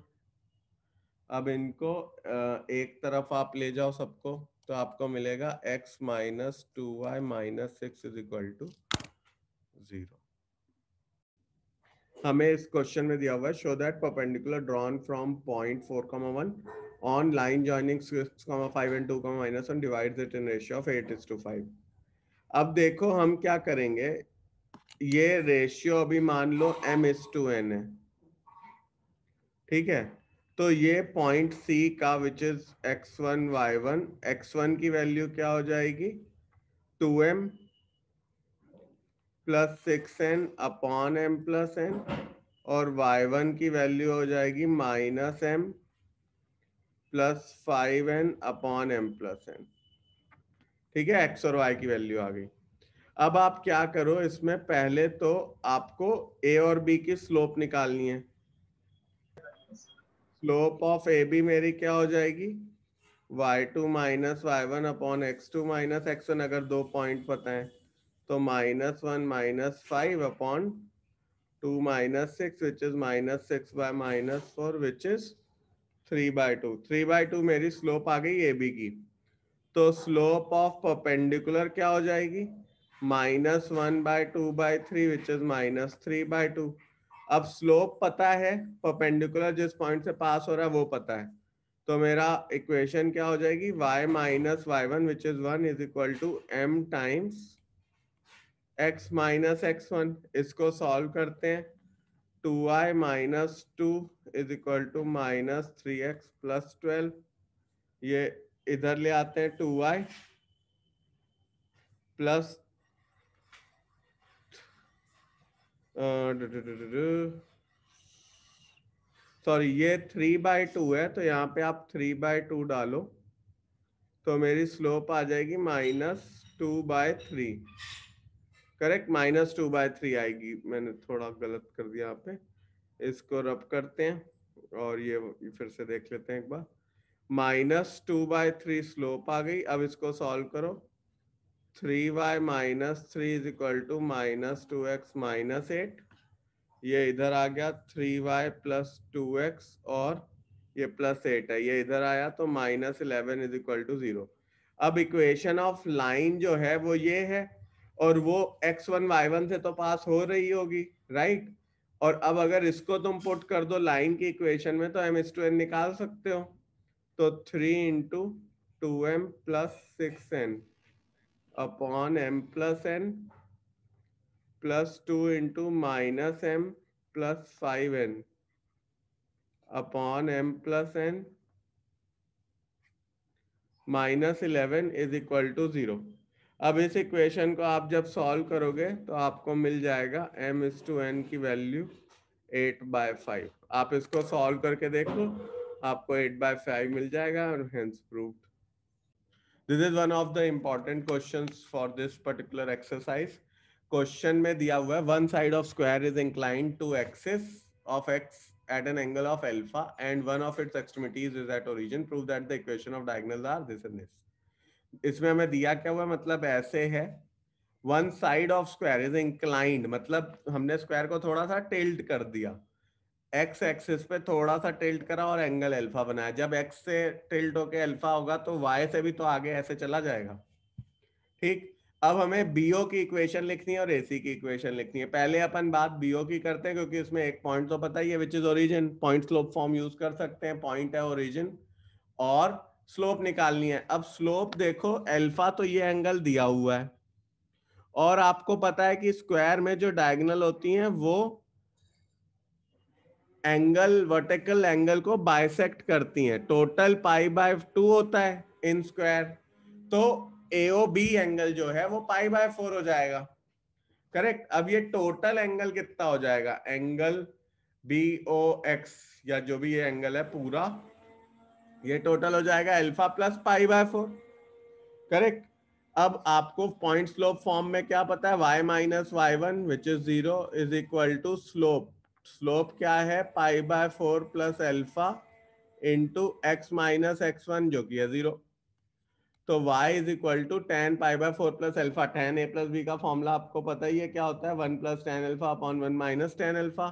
अब इनको एक तरफ आप ले जाओ सबको, तो आपको मिलेगा x - 2y - 6 is equal to 0। हमें इस क्वेश्चन में दिया हुआ है, show that perpendicular drawn from point 4,1 on line joining 6, 5 and 2, -1 divides it in ratio of 8:5. अब देखो हम क्या करेंगे, ये रेशियो अभी मान लो m/n है, ठीक है। तो ये पॉइंट C का which is x1 y1, x1 की वैल्यू क्या हो जाएगी 2m plus 6n upon m plus n, और y1 की वैल्यू हो जाएगी -m plus 5n upon m plus n, ठीक है। x और y की वैल्यू आ गई। अब आप क्या करो, इसमें पहले तो आपको a और b की स्लोप निकालनी है। स्लोप ऑफ ए बी मेरी क्या हो जाएगी y2 minus y1 upon x2 minus x1, अगर दो पॉइंट पता है तो -1 minus 5 upon 2 minus 6 which is -6 by -4 which is 3/2। 3/2 मेरी स्लोप आ गई ए बी की। तो स्लोप ऑफ परपेंडिकुलर क्या हो जाएगी -1/2/3 विच इज -3/2। अब स्लोप पता है, परपेंडिकुलर जिस पॉइंट से पास हो रहा है वो पता है, तो मेरा इक्वेशन क्या हो जाएगी y minus y1 which is 1 is equal to m times x minus x1। इसको सॉल्व करते हैं, 2y minus 2 is equal to -3x plus 12। ये इधर ले आते हैं, 2y प्लस सॉरी ये 3/2 है, तो यहाँ पे आप 3/2 डालो तो मेरी स्लोप आ जाएगी -2/3। करेक्ट, -2/3 आएगी। मैंने थोड़ा गलत कर दिया यहाँ पे, इसको रब करते हैं और ये फिर से देख लेते हैं एक बार। -2/3 स्लोप आ गई। अब इसको सॉल्व करो, 3y minus 3 is equal to -2x minus 8। ये इधर आ गया 3y प्लस 2x और ये प्लस 8 है, ये इधर आया तो -11 इज इक्वल टू 0। अब इक्वेशन ऑफ लाइन जो है वो ये है, और वो x1 y1 से तो पास हो रही होगी, राइट। और अब अगर इसको तुम पुट कर दो लाइन की इक्वेशन में तो m/n निकाल सकते हो। तो 3 into 2m plus 6n upon m plus n plus 2 into minus m plus 5n upon m plus n -11 is equal to 0। अब इस इक्वेशन को आप जब सॉल्व करोगे तो आपको मिल जाएगा m/n की वैल्यू 8/5। आप इसको सॉल्व करके देख लो, आपको 8/5 मिल जाएगा और hence proved. This is one of the important questions for this particular exercise. Question में दिया हुआ है one side of square is inclined to axis of x at an angle of alpha and one of its extremities is at origin. Prove that the equation of diagonals are this and this. इसमें हमें दिया क्या हुआ, मतलब ऐसे है, one side of square is inclined, मतलब हमने स्क्वायर को थोड़ा सा टिल्ट कर दिया, एक्स एक्सिस पे थोड़ा सा टिल्ट करा और एंगल अल्फा बनाया। जब एक्स से टिल्ट होके अल्फा होगा तो वाई से भी तो आगे ऐसे चला जाएगा, ठीक। अब हमें बीओ की इक्वेशन लिखनी है और एसी की इक्वेशन लिखनी है। पहले अपन बात बीओ की करते हैं क्योंकि इसमें एक पॉइंट तो पता ही है which is origin. Point slope form use कर सकते हैं, पॉइंट है ओरिजिन और स्लोप निकालनी है। अब स्लोप देखो, अल्फा तो ये एंगल दिया हुआ है और आपको पता है कि स्क्वायर में जो डायगोनल होती हैं वो एंगल, वर्टिकल एंगल को बाइसेक्ट करती हैं। टोटल π/2 होता है इन स्क्वायर, तो AOB एंगल जो है वो π/4 हो जाएगा, करेक्ट। अब ये टोटल एंगल कितना हो जाएगा, एंगल BOX या जो भी ये एंगल है पूरा, ये टोटल हो जाएगा अल्फा प्लस π/4, करेक्ट। अब आपको पॉइंट स्लोप फॉर्म में क्या पता है, y minus y1 which is 0 is equal to slope. Slope क्या है π/4 plus alpha into x minus x1 जो कि है 0। तो y is equal to tan π/4 plus alpha. tan a plus b का फॉर्मूला आपको पता ही है क्या होता है, 1 plus tan alpha upon 1 minus tan alpha,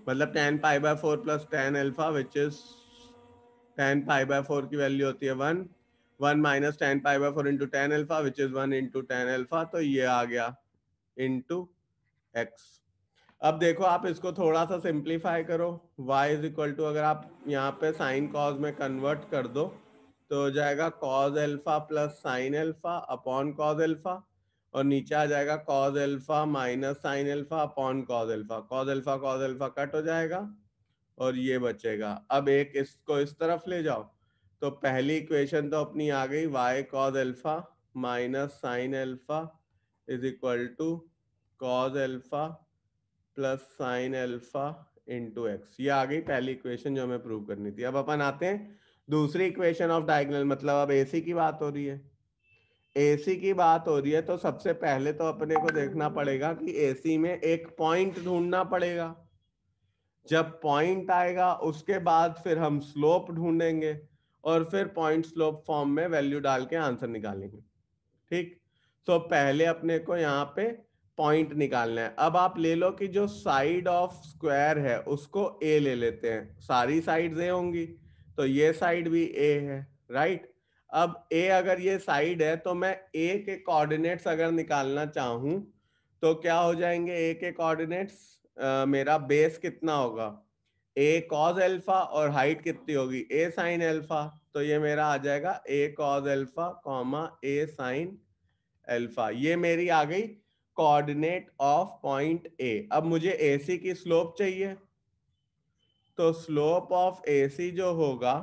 मतलब tan π/4 plus tan alpha which is tan π/4 की वैल्यू होती है 1, 1 minus tan π/4 into tan alpha which is 1 into tan alpha, तो ये आ गया इंटू x। अब देखो आप इसको थोड़ा सा सिंप्लीफाई करो, y इज इक्वल टू, अगर आप यहाँ पे साइन कॉज में कन्वर्ट कर दो तो हो जाएगा cos alpha plus sine alpha upon cos alpha, और नीचे आ जाएगा cos alpha minus sine alpha upon cos alpha. Cause alpha cut हो जाएगा और ये बचेगा। अब एक इसको इस तरफ ले जाओ तो पहली इक्वेशन तो अपनी आ गई, y cos alpha minus sine alpha is equal to cos alpha plus sine alpha into X. ये आ गई पहली इक्वेशन जो हमें प्रूव करनी थी। अब अपन आते हैं दूसरी इक्वेशन ऑफ डायगोनल, मतलब अब एसी की बात हो रही है। एसी की बात हो रही है तो सबसे पहले तो अपने को देखना पड़ेगा कि एसी में एक पॉइंट ढूंढना पड़ेगा। जब पॉइंट आएगा उसके बाद फिर हम स्लोप ढूंढेंगे और फिर पॉइंट स्लोप फॉर्म में वैल्यू डाल के आंसर निकालेंगे। ठीक, तो पहले अपने को यहाँ पे पॉइंट निकालना है। अब आप ले लो कि जो साइड ऑफ स्क्वायर है उसको ए ले लेते हैं, सारी साइड्स ए होंगी तो ये साइड भी ए है, राइट। अब ए अगर ये साइड है तो मैं ए के कोऑर्डिनेट्स अगर निकालना चाहूं तो क्या हो जाएंगे ए के कोऑर्डिनेट्स, मेरा बेस कितना होगा ए कॉज एल्फा और हाइट कितनी होगी ए साइन एल्फा, तो ये मेरा आ जाएगा ए कॉज एल्फा कॉमा ए साइन एल्फा। ये मेरी आ गई कोऑर्डिनेट ऑफ पॉइंट ए। अब मुझे एसी की स्लोप चाहिए तो स्लोप ऑफ एसी जो होगा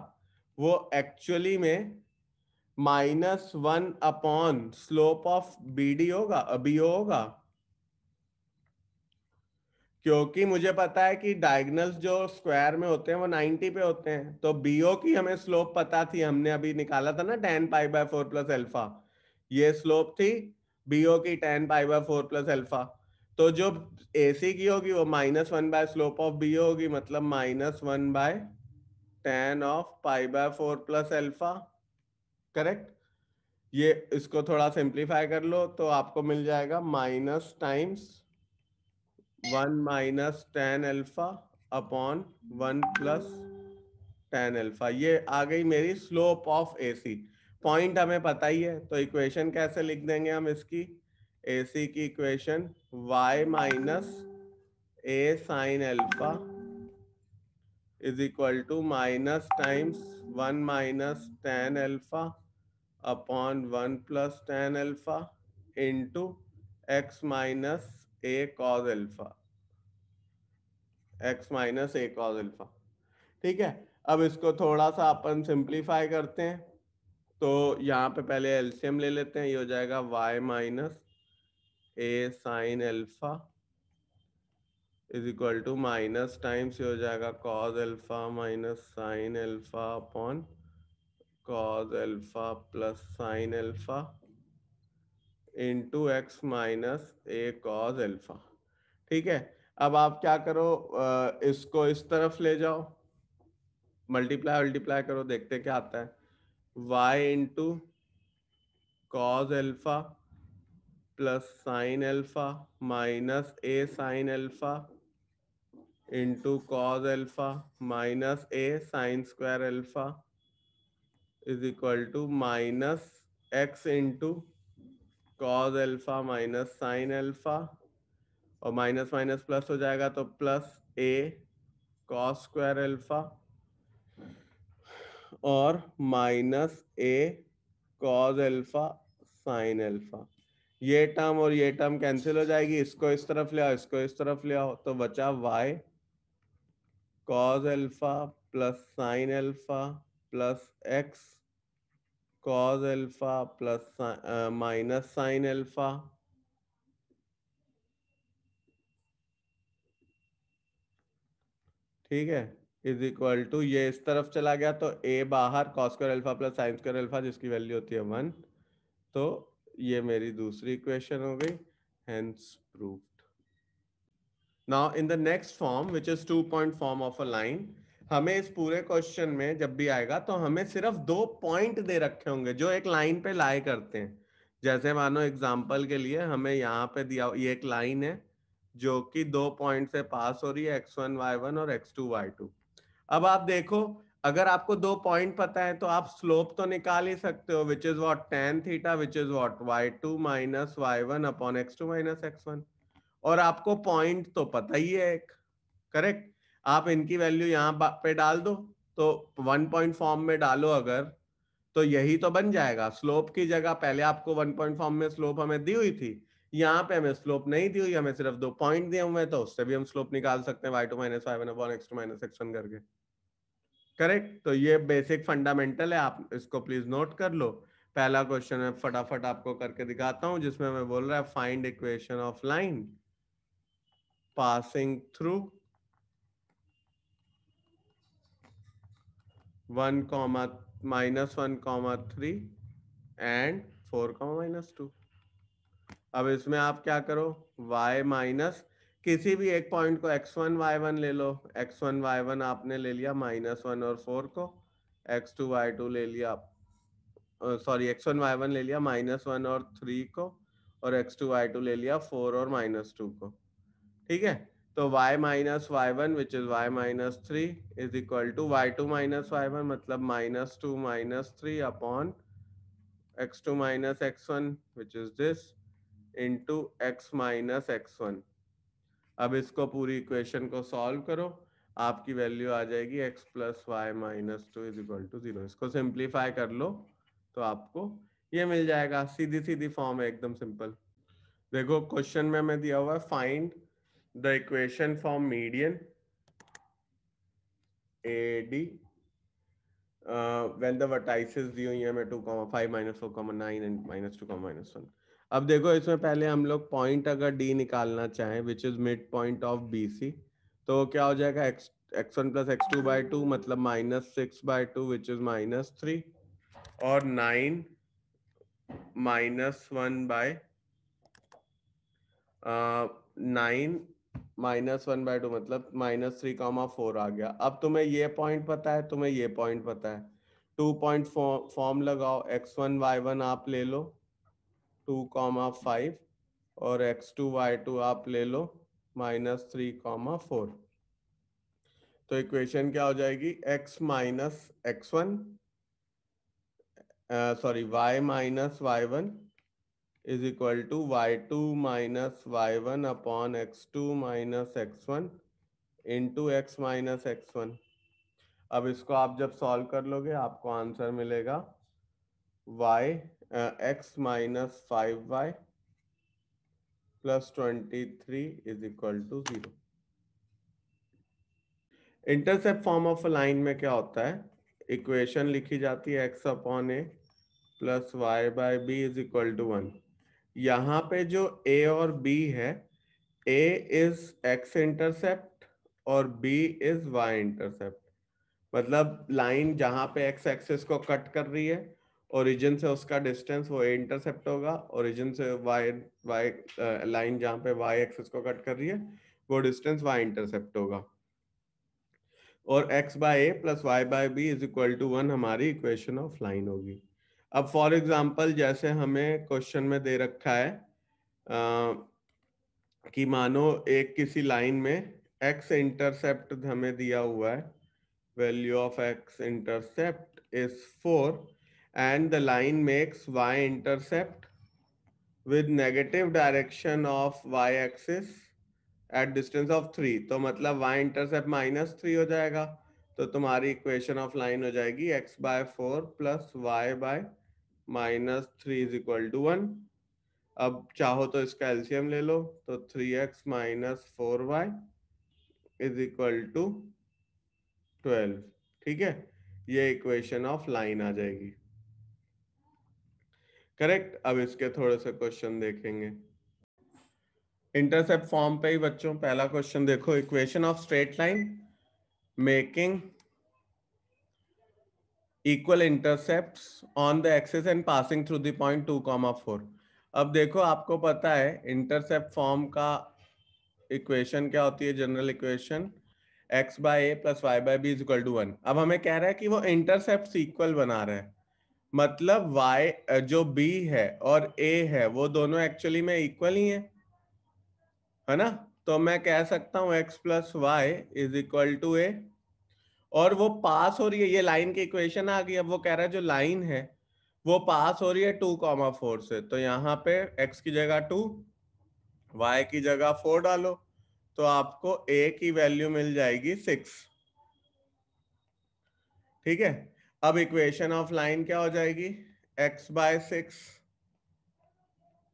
वो एक्चुअली में -1 अपॉन स्लोप ऑफ बीडी होगा, बीओ होगा, क्योंकि मुझे पता है कि डायगोनल्स जो स्क्वायर में होते हैं वो 90 पे होते हैं। तो बीओ की हमें स्लोप पता थी, हमने अभी निकाला था ना tan π/4 प्लस एल्फा, ये स्लोप थी बीओ की tan π/4 प्लस एल्फा। तो जो एसी की होगी वो -1 बाय स्लोप ऑफ बीओ होगी, मतलब -1 by tan of π/4 plus alpha, correct. ये इसको थोड़ा सिंप्लीफाई कर लो तो आपको मिल जाएगा minus times 1 minus tan alpha upon 1 plus tan alpha. ये आ गई मेरी स्लोप ऑफ एसी। पॉइंट हमें पता ही है तो इक्वेशन कैसे लिख देंगे हम इसकी, एसी की equation y minus A sine alpha is equal to minus times 1 minus tan alpha upon 1 plus tan alpha into x minus A cos alpha, x minus A cos alpha. ठीक है, अब इसको थोड़ा सा अपन सिंप्लीफाई करते हैं तो यहाँ पे पहले एलसीएम ले लेते हैं। ये हो जाएगा y minus A sine alpha is equal to minus times ये हो जाएगा cos alpha minus sine alpha upon cos alpha plus sine alpha into x minus ए कॉज एल्फा। ठीक है, अब आप क्या करो, इसको इस तरफ ले जाओ, मल्टीप्लाई करो, देखते क्या आता है। y into cos alpha plus sine alpha minus A sine alpha into cos alpha minus A sine square alpha is equal to minus X into cos alpha minus sine alpha, और minus minus plus हो जाएगा तो plus A cos square alpha और minus ए cos alpha sine alpha. ये term और ये term cancel हो जाएगी, इसको इस तरफ ले आओ, इसको इस तरफ ले आओ, तो बचा y cos alpha plus sine alpha plus x cause alpha plus minus sine alpha ठीक है इज इक्वल टू, ये इस तरफ चला गया तो a बाहर cos square alpha plus sign square alpha जिसकी वैल्यू होती है 1। तो ये मेरी दूसरी इक्वेशन हो गई, hence proved. Now in the next form which is 2 point form of a line, हमें इस पूरे क्वेश्चन में जब भी आएगा तो हमें सिर्फ 2 पॉइंट दे रखे होंगे जो एक लाइन पे लाई करते हैं। जैसे मानो एग्जांपल के लिए हमें यहाँ पे दिया, ये एक लाइन है जो कि 2 पॉइंट से पास हो रही है x1 y1 और x2 y2। अब आप देखो, अगर आपको 2 पॉइंट पता है तो आप स्लोप तो निकाल ही सकते हो, which is what tan theta which is what y2 minus y1 upon x2 minus x1। और आपको पॉइंट तो पता ही है एक, करेक्ट। आप इनकी वैल्यू यहाँ पे डाल दो, तो 1 पॉइंट फॉर्म में डालो अगर, तो यही तो बन जाएगा। स्लोप की जगह पहले आपको 1 पॉइंट फॉर्म में स्लोप हमें दी हुई थी, यहाँ पे हमें स्लोप नहीं दी हुई, हमें सिर्फ 2 पॉइंट दिए हुए हैं, तो उससे भी हम स्लोप निकाल सकते हैं y2 - y1 upon x2 - x1 करके, करेक्ट। तो ये बेसिक फंडामेंटल है, आप इसको प्लीज नोट कर लो। पहला क्वेश्चन है, फटाफट आपको करके दिखाता हूं, जिसमें मैं बोल रहा है find equation of line passing through 1, -1, 3 and 4, -2। अब इसमें आप क्या करो, y माइनस किसी भी एक पॉइंट को x1 y1 ले लो, x1 y1 आपने ले लिया -1 और 4 को, x2 y2 ले लिया, सॉरी x1 y1 ले लिया -1 और 3 को, और x2 y2 ले लिया 4 और -2 को, ठीक है। तो y minus y1 which is y minus 3 is equal to y2 minus y1 मतलब -2 - 3 upon x2 minus x1 which is this into x minus x1। अब इसको पूरी इक्वेशन को सॉल्व करो, आपकी वैल्यू आ जाएगी x plus Y minus 2 is equal to 0। इसको सिंप्लीफाई कर लो तो आपको ये मिल जाएगा, सीधी सीधी फॉर्म है, एकदम सिंपल। देखो क्वेश्चन में हमें दिया हुआ है find the equation for median AD when the vertices दी हुई है हमें 2, 5, -4, 9 एंड -2, -1। अब देखो इसमें पहले हम लोग पॉइंट अगर D निकालना चाहें which is mid point of BC, तो क्या हो जाएगा x1 प्लस x2 बाई 2 मतलब -6/2 विच इज -3, और 9 -1 बाय 9 -1/2 मतलब -3, 4 आ गया। अब तुम्हें ये पॉइंट पता है, तुम्हें ये पॉइंट पता है, 2 पॉइंट फॉर्म लगाओ, x1 y1 आप ले लो 2, 5 और x2 y2 आप ले लो -3, 4। तो इक्वेशन क्या हो जाएगी, x minus x1 sorry y minus y1 is equal to y2 minus y1 upon x2 minus x1 into x minus x1। अब इसको आप जब सॉल्व कर लोगे आपको आंसर मिलेगा x minus 5y plus 23 is equal to 0। Intercept form of line में क्या होता है, इक्वेशन लिखी जाती है x अपॉन a plus y by b is equal to 1। यहाँ पे जो a और b है, a इज x इंटरसेप्ट और b इज y इंटरसेप्ट। मतलब लाइन जहां पे x एक्सिस को कट कर रही है, ओरिजिन से उसका डिस्टेंस वो a इंटरसेप्ट होगा, ओरिजिन से y लाइन जहां पे y एक्सिस को कट कर रही है वो डिस्टेंस y इंटरसेप्ट होगा, और x by A plus Y by B is equal to 1 हमारी इक्वेशन ऑफ लाइन होगी। अब फॉर एग्जांपल जैसे हमें क्वेश्चन में दे रखा है कि मानो एक किसी लाइन में x इंटरसेप्ट हमें दिया हुआ है, value of x intercept is 4 and the line makes y intercept with negative direction of y axis at distance of 3, तो मतलब y इंटरसेप्ट -3 हो जाएगा, तो तुम्हारी इक्वेशन ऑफ लाइन हो जाएगी x by 4 plus Y by -3 is equal to 1। अब चाहो तो इसका एलसीएम ले लो, तो 3x minus 4y is equal to 12, ठीक है। ये इक्वेशन ऑफ लाइन आ जाएगी, करेक्ट। अब इसके थोड़े से क्वेश्चन देखेंगे इंटरसेप्ट फॉर्म पे ही बच्चों। पहला क्वेश्चन देखो, equation of straight line making equal intercepts on the axis and passing through the point 2, 4। अब देखो आपको पता है इंटरसेप्ट फॉर्म का इक्वेशन क्या होती है, general equation x by A plus Y by B is equal to 1। अब हमें कह रहा है कि वो इंटरसेप्ट इक्वल बना रहा है, मतलब y जो b है और a है वो दोनों एक्चुअली में इक्वल ही है ना। तो मैं कह सकता हूं x plus Y is equal to a, और वो पास हो रही है, ये लाइन की इक्वेशन आ गई। अब वो कह रहा है जो लाइन है वो पास हो रही है 2, 4 से, तो यहाँ पे x की जगह 2 y की जगह 4 डालो तो आपको a की वैल्यू मिल जाएगी 6। ठीक है, अब इक्वेशन ऑफ लाइन क्या हो जाएगी, x by 6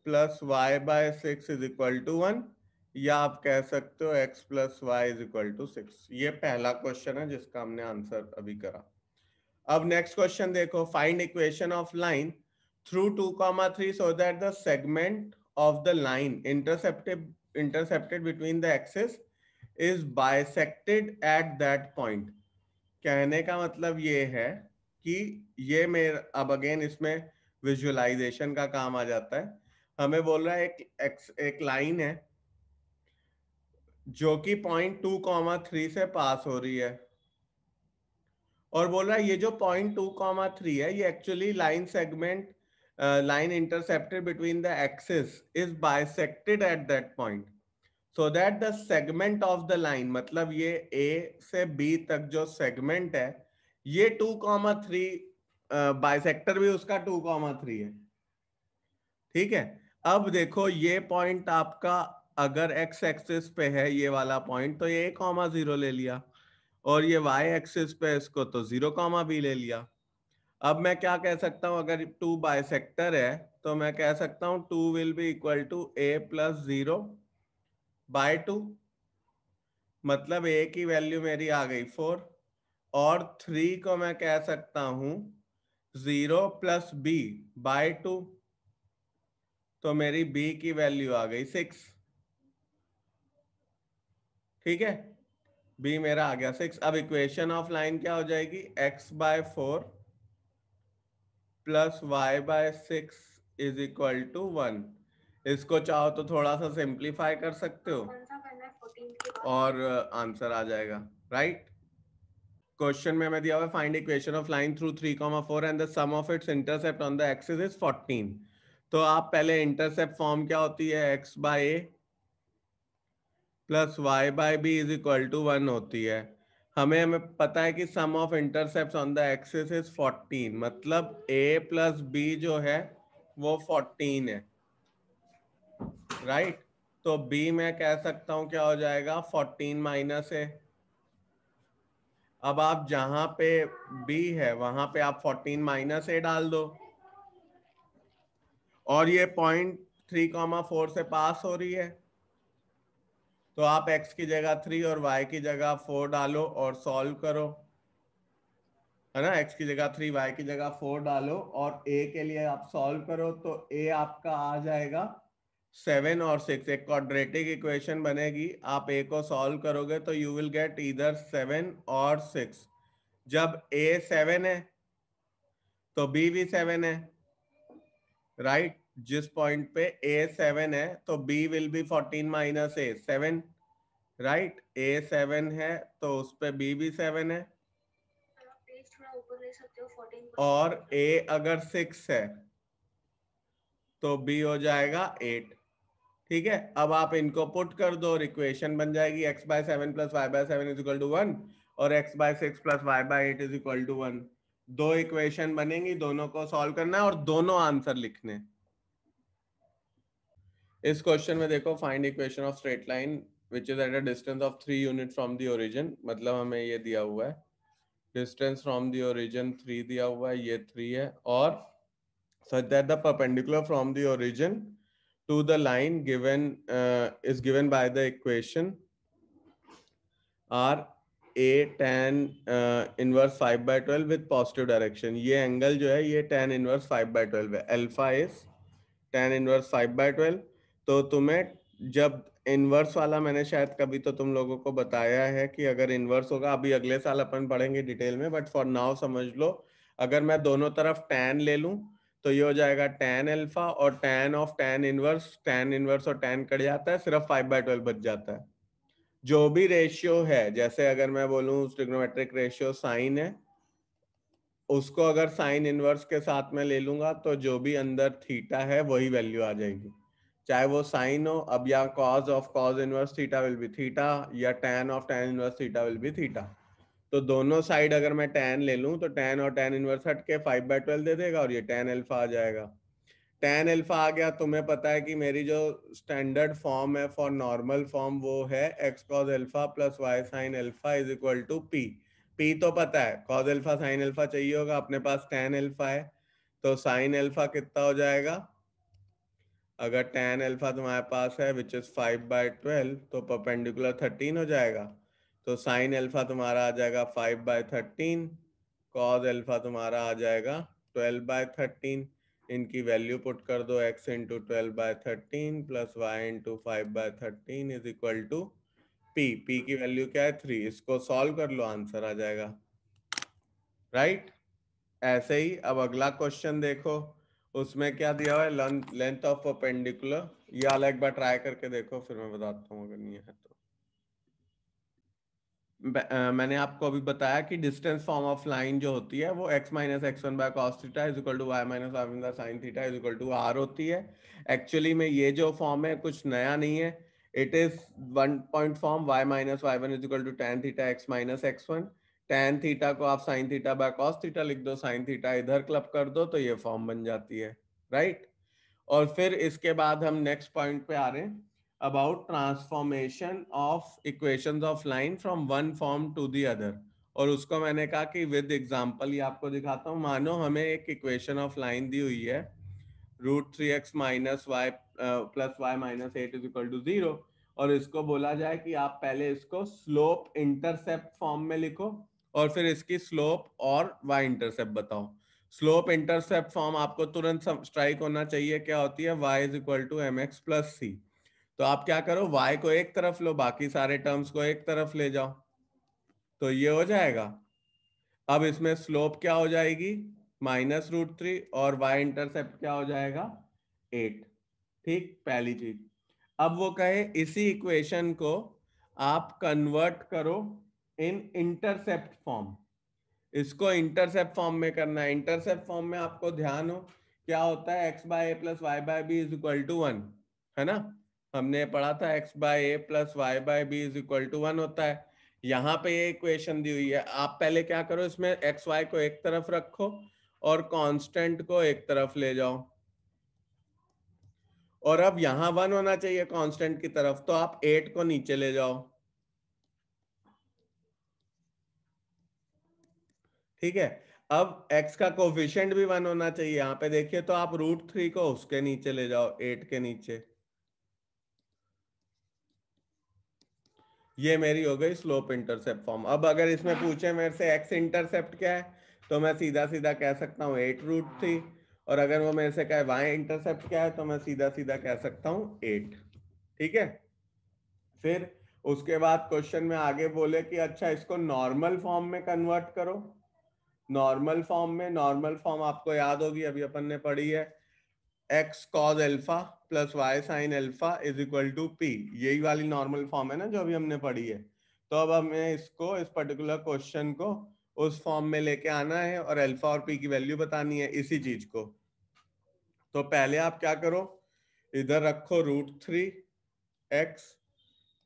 plus Y by 6 is equal to 1, या आप कह सकते हो x plus Y is equal to 6। ये पहला क्वेश्चन है जिसका हमने आंसर अभी करा। अब नेक्स्ट क्वेश्चन देखो, find equation of line through 2,3 so that the segment of the line intercepted between the axis is bisected at that point। कहने का मतलब ये है कि ये मेरा, अब अगेन इसमें विजुअलाइजेशन का काम आ जाता है। हमें बोल रहा है एक लाइन है जो कि पॉइंट 2,3 से पास हो रही है, और बोल रहा है ये जो पॉइंट 2,3 है ये actually line segment line intercepted between the axis is bisected at that point so that the segment of the line, मतलब ये A से B तक जो सेगमेंट है ये 2,3 बाइसेक्टर भी उसका 2,3 है। ठीक है, अब देखो ये पॉइंट आपका अगर x एक्सिस पे है ये वाला पॉइंट तो ये a,0 ले लिया, और ये y एक्सिस पे इसको तो 0,b ले लिया। अब मैं क्या कह सकता हूं, अगर 2 बाइसेक्टर है तो मैं कह सकता हूं 2 will be equal to a plus 0 by 2, मतलब a की वैल्यू मेरी आ गई 4, और 3 को मैं कह सकता हूं 0 प्लस b बाय 2, तो मेरी b की वैल्यू आ गई 6। ठीक है, b मेरा आ गया 6। अब इक्वेशन ऑफ लाइन क्या हो जाएगी, x by 4 plus Y by 6 is equal to 1। इसको चाहो तो थोड़ा सा सिंप्लीफाई कर सकते हो और आंसर आ जाएगा, राइट। क्वेश्चन में मैं दिया हुआ find equation of line through 3,4 and the sum of its intercept on the axis is 14। तो आप पहले इंटरसेप्ट फॉर्म क्या होती है, x bye a plus Y by b is equal to 1 होती है। हमें पता है कि sum of intercepts on the axis is 14, मतलब a प्लस b जो है वो 14 है, राइट। तो b मैं कह सकता हूं क्या हो जाएगा, 14 माइनस a। अब आप जहां पे b है वहां पे आप 14 माइनस a डाल दो, और ये पॉइंट 3,4 से पास हो रही है, तो आप x की जगह 3 और y की जगह 4 डालो और सॉल्व करो, है ना। x की जगह 3, y की जगह 4 डालो और a के लिए आप सॉल्व करो, तो a आपका आ जाएगा 7 और 6। एक क्वाड्रेटिक इक्वेशन बनेगी, आप a को सॉल्व करोगे तो यू विल गेट ईदर 7 और 6। जब a 7 है तो b भी 7 है, राइट। जिस पॉइंट पे a 7 है तो b will be 14 minus a 7, right. a 7 है तो उस पे b भी 7 है, और a अगर 6 है तो b हो जाएगा 8। ठीक है, अब आप इनको पुट कर दो और इक्वेशन बन जाएगी x by 7 plus Y by 7 is equal to 1 और x by 6 plus Y by 8 is equal to 1। दो इक्वेशन बनेंगी, दोनों को सॉल्व करना है और दोनों आंसर लिखने। इस क्वेश्चन में देखो, find equation of straight line which is at a distance of 3 unit from the origin. मतलब हमें ये दिया हुआ है डिस्टेंस फ्रॉम द ओरिजिन 3 दिया हुआ है, ये 3 है, और such that the perpendicular from the origin to the line given is given by the equation are a tan inverse 5 by 12 with positive direction। ये एंगल जो है ये tan inverse 5 by 12 है, alpha is tan inverse 5 by 12। तो तुम्हें जब inverse वाला, मैंने शायद कभी तो तुम लोगों को बताया है कि अगर इनवर्स होगा, अभी अगले साल अपन पढ़ेंगे डिटेल में, बट फॉर नाउ समझ लो, अगर मैं दोनों तरफ tan ले लूं तो ये हो जाएगा tan अल्फा, और tan ऑफ tan इनवर्स और tan कट जाता है, सिर्फ 5 by 12 बच जाता है। जो भी रेशियो है, जैसे अगर मैं बोलूं ट्रिग्नोमेट्रिक रेशियो साइन है, उसको अगर साइन इनवर्स के साथ में ले लूंगा तो जो भी अंदर थीटा है वही वैल्यू आ जाएगी, चाहे वो साइन हो, अब या cause of cause inverse theta will be theta, या tan of tan inverse theta will be theta. तो दोनों साइड अगर मैं tan ले लूं तो tan और tan इनवर्स हट के 5 by 12 दे देगा और ये tan अल्फा आ जाएगा। tan अल्फा आ गया, तुम्हें पता है कि मेरी जो स्टैंडर्ड फॉर्म है फॉर नॉर्मल फॉर्म वो है x cos alpha plus y sin alpha is equal to p। p तो पता है, cos अल्फा sin अल्फा चाहिए होगा, अपने पास tan अल्फा है, तो sin अल्फा कितना हो जाएगा? अगर tan अल्फा तुम्हारे पास है विच इज 5/12 तो परपेंडिकुलर 13 हो जाएगा, तो sin अल्फा तुम्हारा आ जाएगा 5/13, cos अल्फा तुम्हारा आ जाएगा 12/13। इनकी वैल्यू पुट कर दो, x into 12/13 plus Y into 5/13 is equal to p। p की वैल्यू क्या है 3, इसको सॉल्व कर लो, आंसर आ जाएगा, राइट। ऐसे ही अब अगला क्वेश्चन देखो, उसमें क्या दिया हुआ है, लेंथ ऑफ परपेंडिकुलर। ये वाला एक बार ट्राई करके देखो, फिर मैं बताता हूँ अगर नहीं है तो। मैंने आपको अभी बताया कि डिस्टेंस फॉर्म ऑफ लाइन जो होती है वो x minus X one by cos theta is equal to Y minus Y one by sine theta is equal to r होती है। एक्चुअली में ये जो फॉर्म है कुछ नया नहीं है, it is one point form y minus Y one is equal to tan theta x minus X one. tan theta को आप sine theta by cos theta लिख दो, साइन थीटा इधर क्लब कर दो तो ये फॉर्म बन जाती है, राइट। और फिर इसके बाद हम नेक्स्ट पॉइंट पे आ रहे हैं, about transformation of equations of line from one form to the other। और उसको मैंने कहा कि विद एग्जांपल ये आपको दिखाता हूँ। मानो हमें एक इक्वेशन ऑफ लाइन दी हुई है √3x minus Y plus Y minus 8 is equal to 0, और इसको बोला जाए कि आप पहले इसको स्लोप इंटरसेप्ट फॉर्म में लिखो और फिर इसकी स्लोप और वाई इंटरसेप्ट बताओ। स्लोप इंटरसेप्ट फॉर्म आपको तुरंत स्ट्राइक होना चाहिए, क्या होती है, y is equal to m x plus c. तो आप क्या करो, y को एक तरफ लो, बाकी सारे टर्म्स को एक तरफ ले जाओ, तो ये हो जाएगा। अब इसमें स्लोप क्या हो जाएगी, -√3, और y इंटरसेप्ट क्या हो जाएगा 8। ठीक, पहली चीज। अब वो कहे इसी इक्वेशन को आप कन्वर्ट करो इन इंटरसेप्ट फॉर्म। इसको इंटरसेप्ट फॉर्म में करना है। इंटरसेप्ट फॉर्म में आपको ध्यान हो क्या होता है, x by A plus Y by B is equal to 1, है ना। हमने पढ़ा था x by A plus Y by B is equal to 1 होता है। यहाँ पे ये इक्वेशन दी हुई है, आप पहले क्या करो, इसमें एक्स वाई को एक तरफ रखो और कांस्टेंट को एक तरफ ले जाओ, और अब यहाँ 1 होना चाहिए कांस्टेंट की तरफ, तो आप 8 को नीचे ले जाओ, ठीक है। अब x का कोफिशिएंट भी 1 होना चाहिए, यहाँ पे देखिए तो आप √3 को उसके नीचे ले जाओ, 8 के नीचे। ये मेरी हो गई स्लोप इंटरसेप्ट फॉर्म। अब अगर इसमें पूछे मेरे से x इंटरसेप्ट क्या है, तो मैं सीधा सीधा कह सकता हूँ 8√3, और अगर वो मेरे से कहे y इंटरसेप्ट क्या है, तो मैं सीधा सीधा कह सकता हूँ 8। ठीक है। फिर उसके बाद क्वेश्चन में आगे बोले कि अच्छा इसको नॉर्मल फॉर्म में कन्वर्ट करो। नॉर्मल फॉर्म में, नॉर्मल फॉर्म आपको याद होगी, अभी अपन ने पढ़ी है, x cos alpha plus y sin alpha is equal to p। यही वाली नॉर्मल फॉर्म है ना जो अभी हमने पढ़ी है। तो अब हमें इसको, इस पर्टिकुलर क्वेश्चन को उस फॉर्म में लेके आना है और अल्फा और p की वैल्यू बतानी है इसी चीज को। तो पहले आप क्या करो, इधर रखो √3x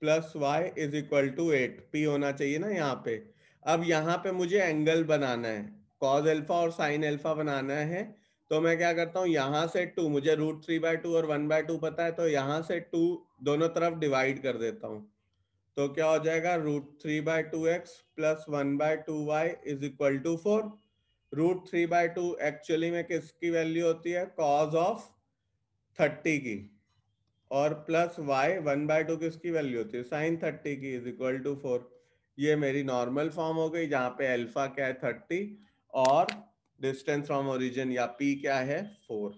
plus Y is equal to 8, p होना चाहिए ना यहाँ पे। अब यहाँ पे मुझे एंगल बनाना है, कॉज अल्फा और साइन अल्फा बनाना है, तो मैं क्या करता हूँ, यहाँ से 2, मुझे √3/2 और 1/2 पता है, तो यहाँ से 2 दोनों तरफ डिवाइड कर देता हूँ, तो क्या हो जाएगा, √3/2x plus 1/2y is equal to 4। √3/2 actually में किसकी वैल्यू होती है, कॉज ऑफ 30 की, और प्लस y 1/2 किसकी वैल्यू होती है, साइन 30 की, इज इक्वल टू 4। ये मेरी नॉर्मल फॉर्म हो गई, जहां पे अल्फा क्या है 30 और डिस्टेंस फ्रॉम ओरिजिन या p क्या है 4।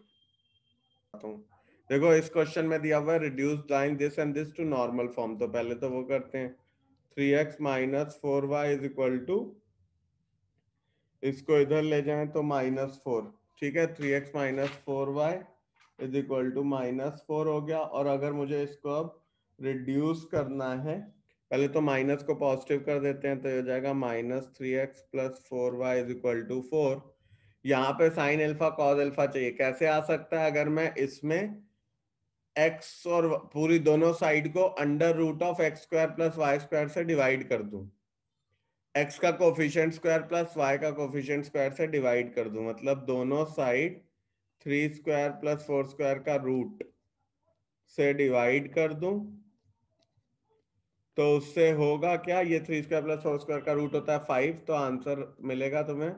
देखो इस क्वेश्चन में दिया हुआ है reduce line this and this to normal form, तो पहले तो वो करते हैं, 3x minus 4y is equal to, इसको इधर ले जाएं तो -4, ठीक है। 3x minus 4y is equal to -4 हो गया। और अगर मुझे इसको अब रिड्यूस करना है, पहले तो माइनस को पॉजिटिव कर देते हैं, तो हो जाएगा -3x plus 4y is equal to 4। यहाँ पे साइन अल्फा कॉस अल्फा चाहिए, कैसे आ सकता है, अगर मैं इसमें x और पूरी दोनों साइड को under root of x² plus y² से डिवाइड कर दूं, x का कोफिशिएंट स्क्वायर प्लस y का कोफिशिएंट स्क्वायर से डिवाइड कर दूं, मतलब दोनों साइड 3 स्क्वायर प्लस 4 स्क्वायर का रूट से डिवाइड कर दूं तो उससे होगा क्या, ये 3 स्क्वायर प्लस 4 स्क्वायर का रूट होता है 5, तो आंसर मिलेगा तुम्हें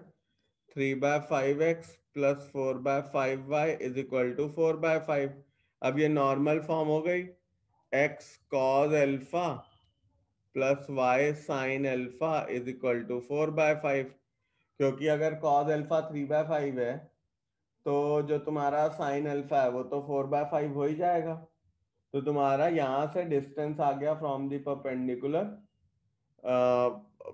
3/5x plus 4/5y is equal to 4/5। अब ये नॉर्मल फॉर्म हो गई, x cos alpha plus y sin alpha is equal to 4/5, क्योंकि अगर cos अल्फा 3/5 है तो जो तुम्हारा sin अल्फा है वो तो 4/5 हो ही जाएगा। तो तुम्हारा यहाँ से डिस्टेंस आ गया from the perpendicular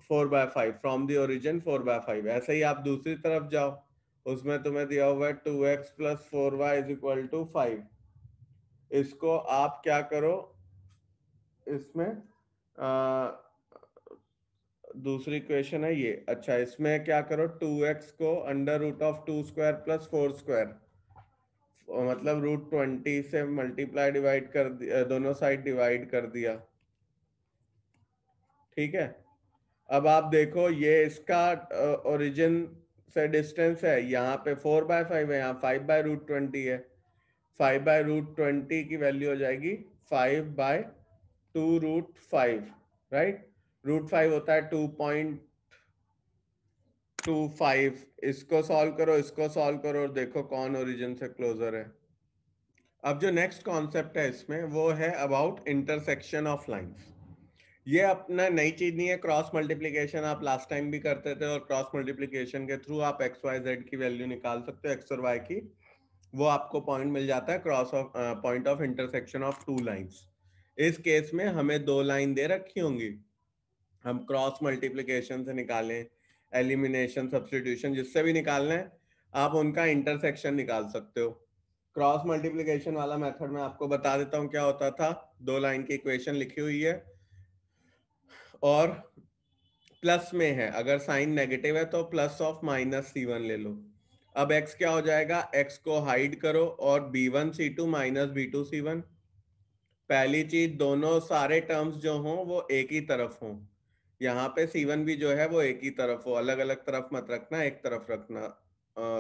4/5, from the origin 4/5। ऐसे ही आप दूसरी तरफ जाओ, उसमें तुम्हें दिया हुआ है 2x plus 4y is equal to 5। इसको आप क्या करो, इसमें दूसरी क्वेश्चन है ये, अच्छा इसमें क्या करो, 2x को under root of 2 square plus 4 square, मतलब √20 से मल्टीप्लाई डिवाइड कर दिया, दोनों साइड डिवाइड कर दिया। ठीक है, अब आप देखो ये इसका ओरिजिन से डिस्टेंस है, यहाँ पे 4/5 है, यहाँ 5/√20 है। 5/√20 की वैल्यू हो जाएगी 5/2√5, राइट। √5 होता है 2.25। इसको सॉल्व करो, इसको सॉल्व करो और देखो कौन ओरिजिन से क्लोजर है। अब जो नेक्स्ट कॉन्सेप्ट है इसमें वो है अबाउट इंटरसेक्शन ऑफ लाइंस। ये अपना नई चीज नहीं है, क्रॉस मल्टीप्लिकेशन आप लास्ट टाइम भी करते थे और क्रॉस मल्टीप्लिकेशन के थ्रू आप एक्स वाई जेड की वैल्यू निकाल सकते हो, एक्स और वाई की, वो आपको पॉइंट मिल जाता है cross of point of intersection of two lines. इस केस में हमें दो लाइन दे रखी होंगी, हम क्रॉस मल्टीप्लिकेशन से निकालें, एलिमिनेशन, सब्स्टिट्यूशन, जिससे भी निकालना है आप उनका इंटरसेक्शन निकाल सकते हो। क्रॉस मल्टीप्लिकेशन वाला मेथड मैं आपको बता देता हूँ क्या होता था। दो लाइन की इक्वेशन लिखी हुई है और प्लस में है, अगर साइन नेगेटिव है तो प्लस ऑफ -c1 ले लो। अब x क्या हो जाएगा, x को हाइड करो और b1c2 माइनस b2c1। पहली चीज, दोनों सारे टर्म्स जो हों वो एक ही तरफ हों, यहाँ पे c1 भी जो है वो एक ही तरफ हो, अलग अलग तरफ मत रखना, एक तरफ रखना,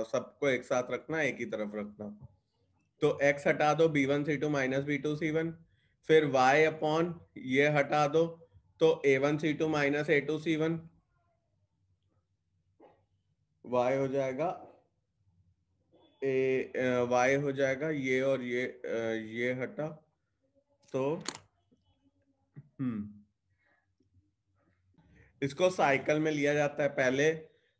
सबको एक साथ रखना, एक ही तरफ रखना। तो x हटा दो, b1c2 माइनस b2c1, फिर y अपॉन ये हटा दो तो a1c2 माइनस a2c1, y हो जाएगा y हो जाएगा ये और ये हटा तो इसको साइकिल में लिया जाता है। पहले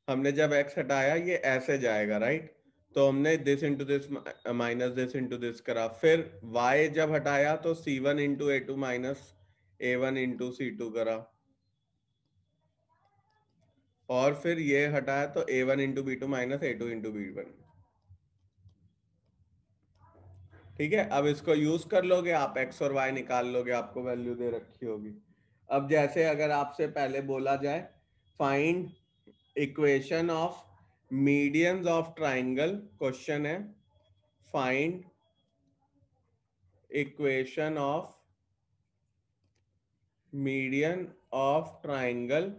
हमने जब x हटाया ये ऐसे जाएगा, राइट, तो हमने this into this minus this into this करा। फिर y जब हटाया तो c1 into a2 minus a1 into c2 करा, और फिर ये हटाया तो a1 into b2 minus a2 into b1। ठीक है, अब इसको यूज कर लोगे आप, x और y निकाल लोगे, आपको वैल्यू दे रखी होगी। अब जैसे अगर आपसे पहले बोला जाए find equation of medians of triangle, question है find equation of median of triangle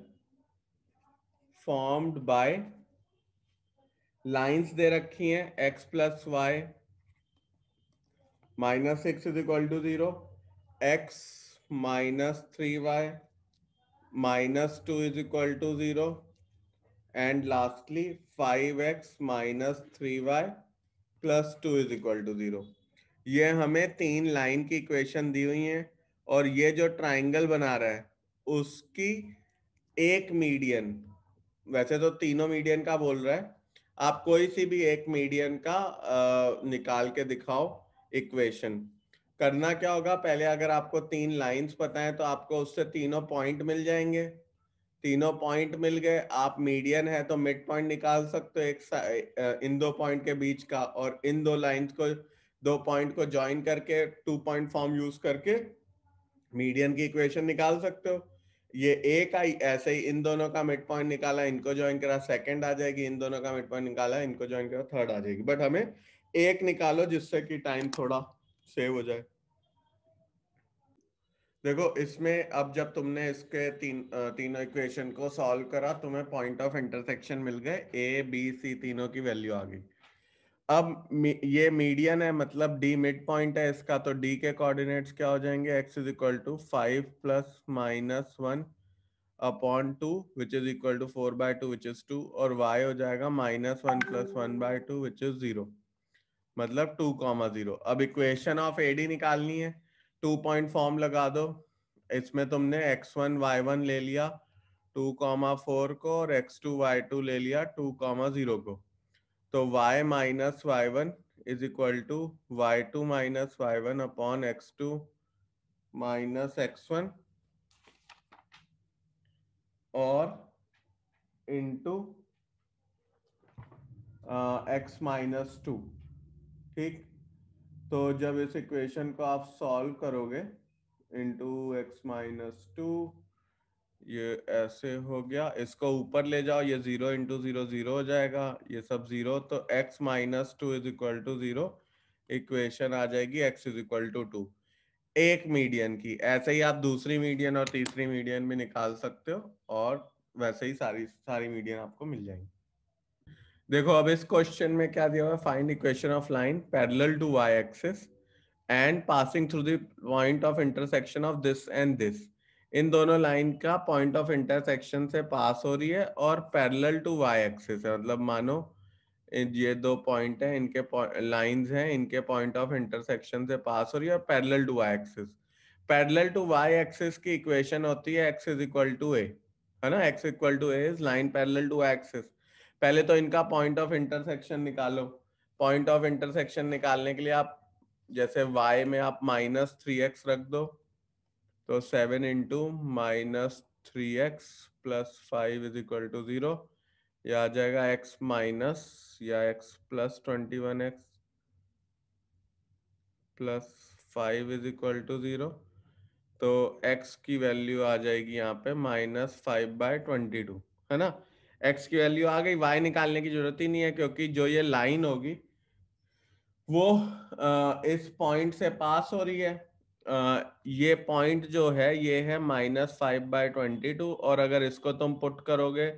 formed by, lines दे रखी हैं x plus y -6 is equal to 0, x -3y -2 is equal to 0 and lastly 5x -3y plus 2 is equal to 0। ये हमें तीन line की equation दी हुई है और ये जो ट्राइंगल बना रहा है उसकी एक मीडियन, वैसे तो तीनों मीडियन का बोल रहा है, आप कोई सी भी एक मीडियन का निकाल के दिखाओ इक्वेशन। करना क्या होगा, पहले अगर आपको तीन लाइंस पता है तो आपको उससे तीनों पॉइंट मिल जाएंगे, तीनों पॉइंट मिल गए, आप मीडियन है तो मिड पॉइंट निकाल सकते हो एक इन दो पॉइंट के बीच का, और इन दो लाइंस को, दो पॉइंट को ज्वाइन करके 2 पॉइंट फॉर्म यूज करके मीडियन की इक्वेशन निकाल सकते हो। ये एक आई, ऐसे ही इन दोनों का मिड पॉइंट निकाला, इनको ज्वाइन करा, सेकंड आ जाएगी, इन दोनों का मिड पॉइंट निकाला, इनको ज्वाइन करा, थर्ड आ जाएगी। बट हमें एक निकालो जिससे कि टाइम थोड़ा सेव हो जाए। देखो इसमें अब जब तुमने इसके तीनों इक्वेशन को सॉल्व करा, तुम्हें पॉइंट ऑफ इंटरसेक्शन मिल गए, ए बी सी तीनों की वैल्यू आ गई। अब ये मीडियन है, मतलब डी मिड पॉइंट है इसका, तो डी के कोऑर्डिनेट्स क्या हो जाएंगे, x is equal to 5 plus minus 1 upon 2 which is equal to 4/2 which is 2, और y हो जाएगा -1 प्लस 1/2 विच इज 0, मतलब 2,0। अब इक्वेशन ऑफ एडी निकालनी है, 2 पॉइंट फॉर्म लगा दो। इसमें तुमने x1 y1 ले लिया 2,4 को, और x2 y2 ले लिया 2,0 को। तो y minus y1 is equal to y2 minus y1 upon x2 minus x1 और इंटू x माइनस 2। ठीक, तो जब इस इक्वेशन को आप सॉल्व करोगे, इंटू x माइनस 2, ये ऐसे हो गया, इसको ऊपर ले जाओ, ये 0 इंटू 0 0 हो जाएगा, ये सब 0, तो x minus 2 is equal to 0। Equation आ जाएगी x इज इक्वल टू 2 एक मीडियन की। ऐसे ही आप दूसरी मीडियन और तीसरी मीडियन भी निकाल सकते हो, और वैसे ही सारी मीडियन आपको मिल जाएंगी। देखो अब इस क्वेश्चन में क्या दिया हुआ है, find equation of line parallel to y axis and passing through the point of intersection of this and this. इन दोनों लाइन का पॉइंट ऑफ इंटरसेक्शन से पास हो रही है और पैरेलल टू y एक्सिस है, मतलब मानो ये दो पॉइंट है, इनके लाइंस हैं, इनके पॉइंट ऑफ इंटरसेक्शन से पास हो रही है और parallel to y axis. Parallel to y axis की इक्वेशन होती है x is equal to a, है ना, x equal to a is line parallel to y axis. पहले तो इनका पॉइंट ऑफ इंटरसेक्शन निकालो। पॉइंट ऑफ इंटरसेक्शन निकालने के लिए आप जैसे y में आप -3x रख दो, तो 7 into -3x plus 5 is equal to 0, यह आ जाएगा x माइनस या x plus 21x plus 5 is equal to 0, तो x की वैल्यू आ जाएगी यहाँ पे -5/22, है ना। x की वैल्यू आ गई, y निकालने की जरूरत ही नहीं है, क्योंकि जो ये लाइन होगी वो इस पॉइंट से पास हो रही है। ये पॉइंट जो है ये है -5/22, और अगर इसको तुम पुट करोगे,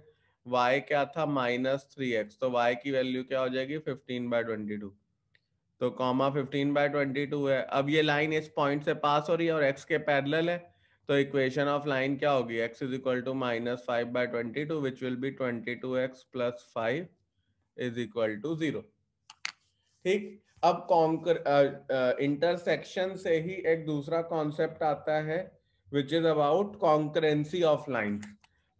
y क्या था -3x, तो y की वैल्यू क्या हो जाएगी 15/22, तो कॉमा 15/22 है। अब ये लाइन इस पॉइंट से पास हो रही है और x के पैरेलल है, तो इक्वेशन ऑफ लाइन क्या होगी, x is equal to -5/22 which will be 22x plus 5 is equal to 0। ठीक, अब इंटरसेक्शन से ही एक दूसरा कॉन्सेप्ट आता है which is about concurrency of lines.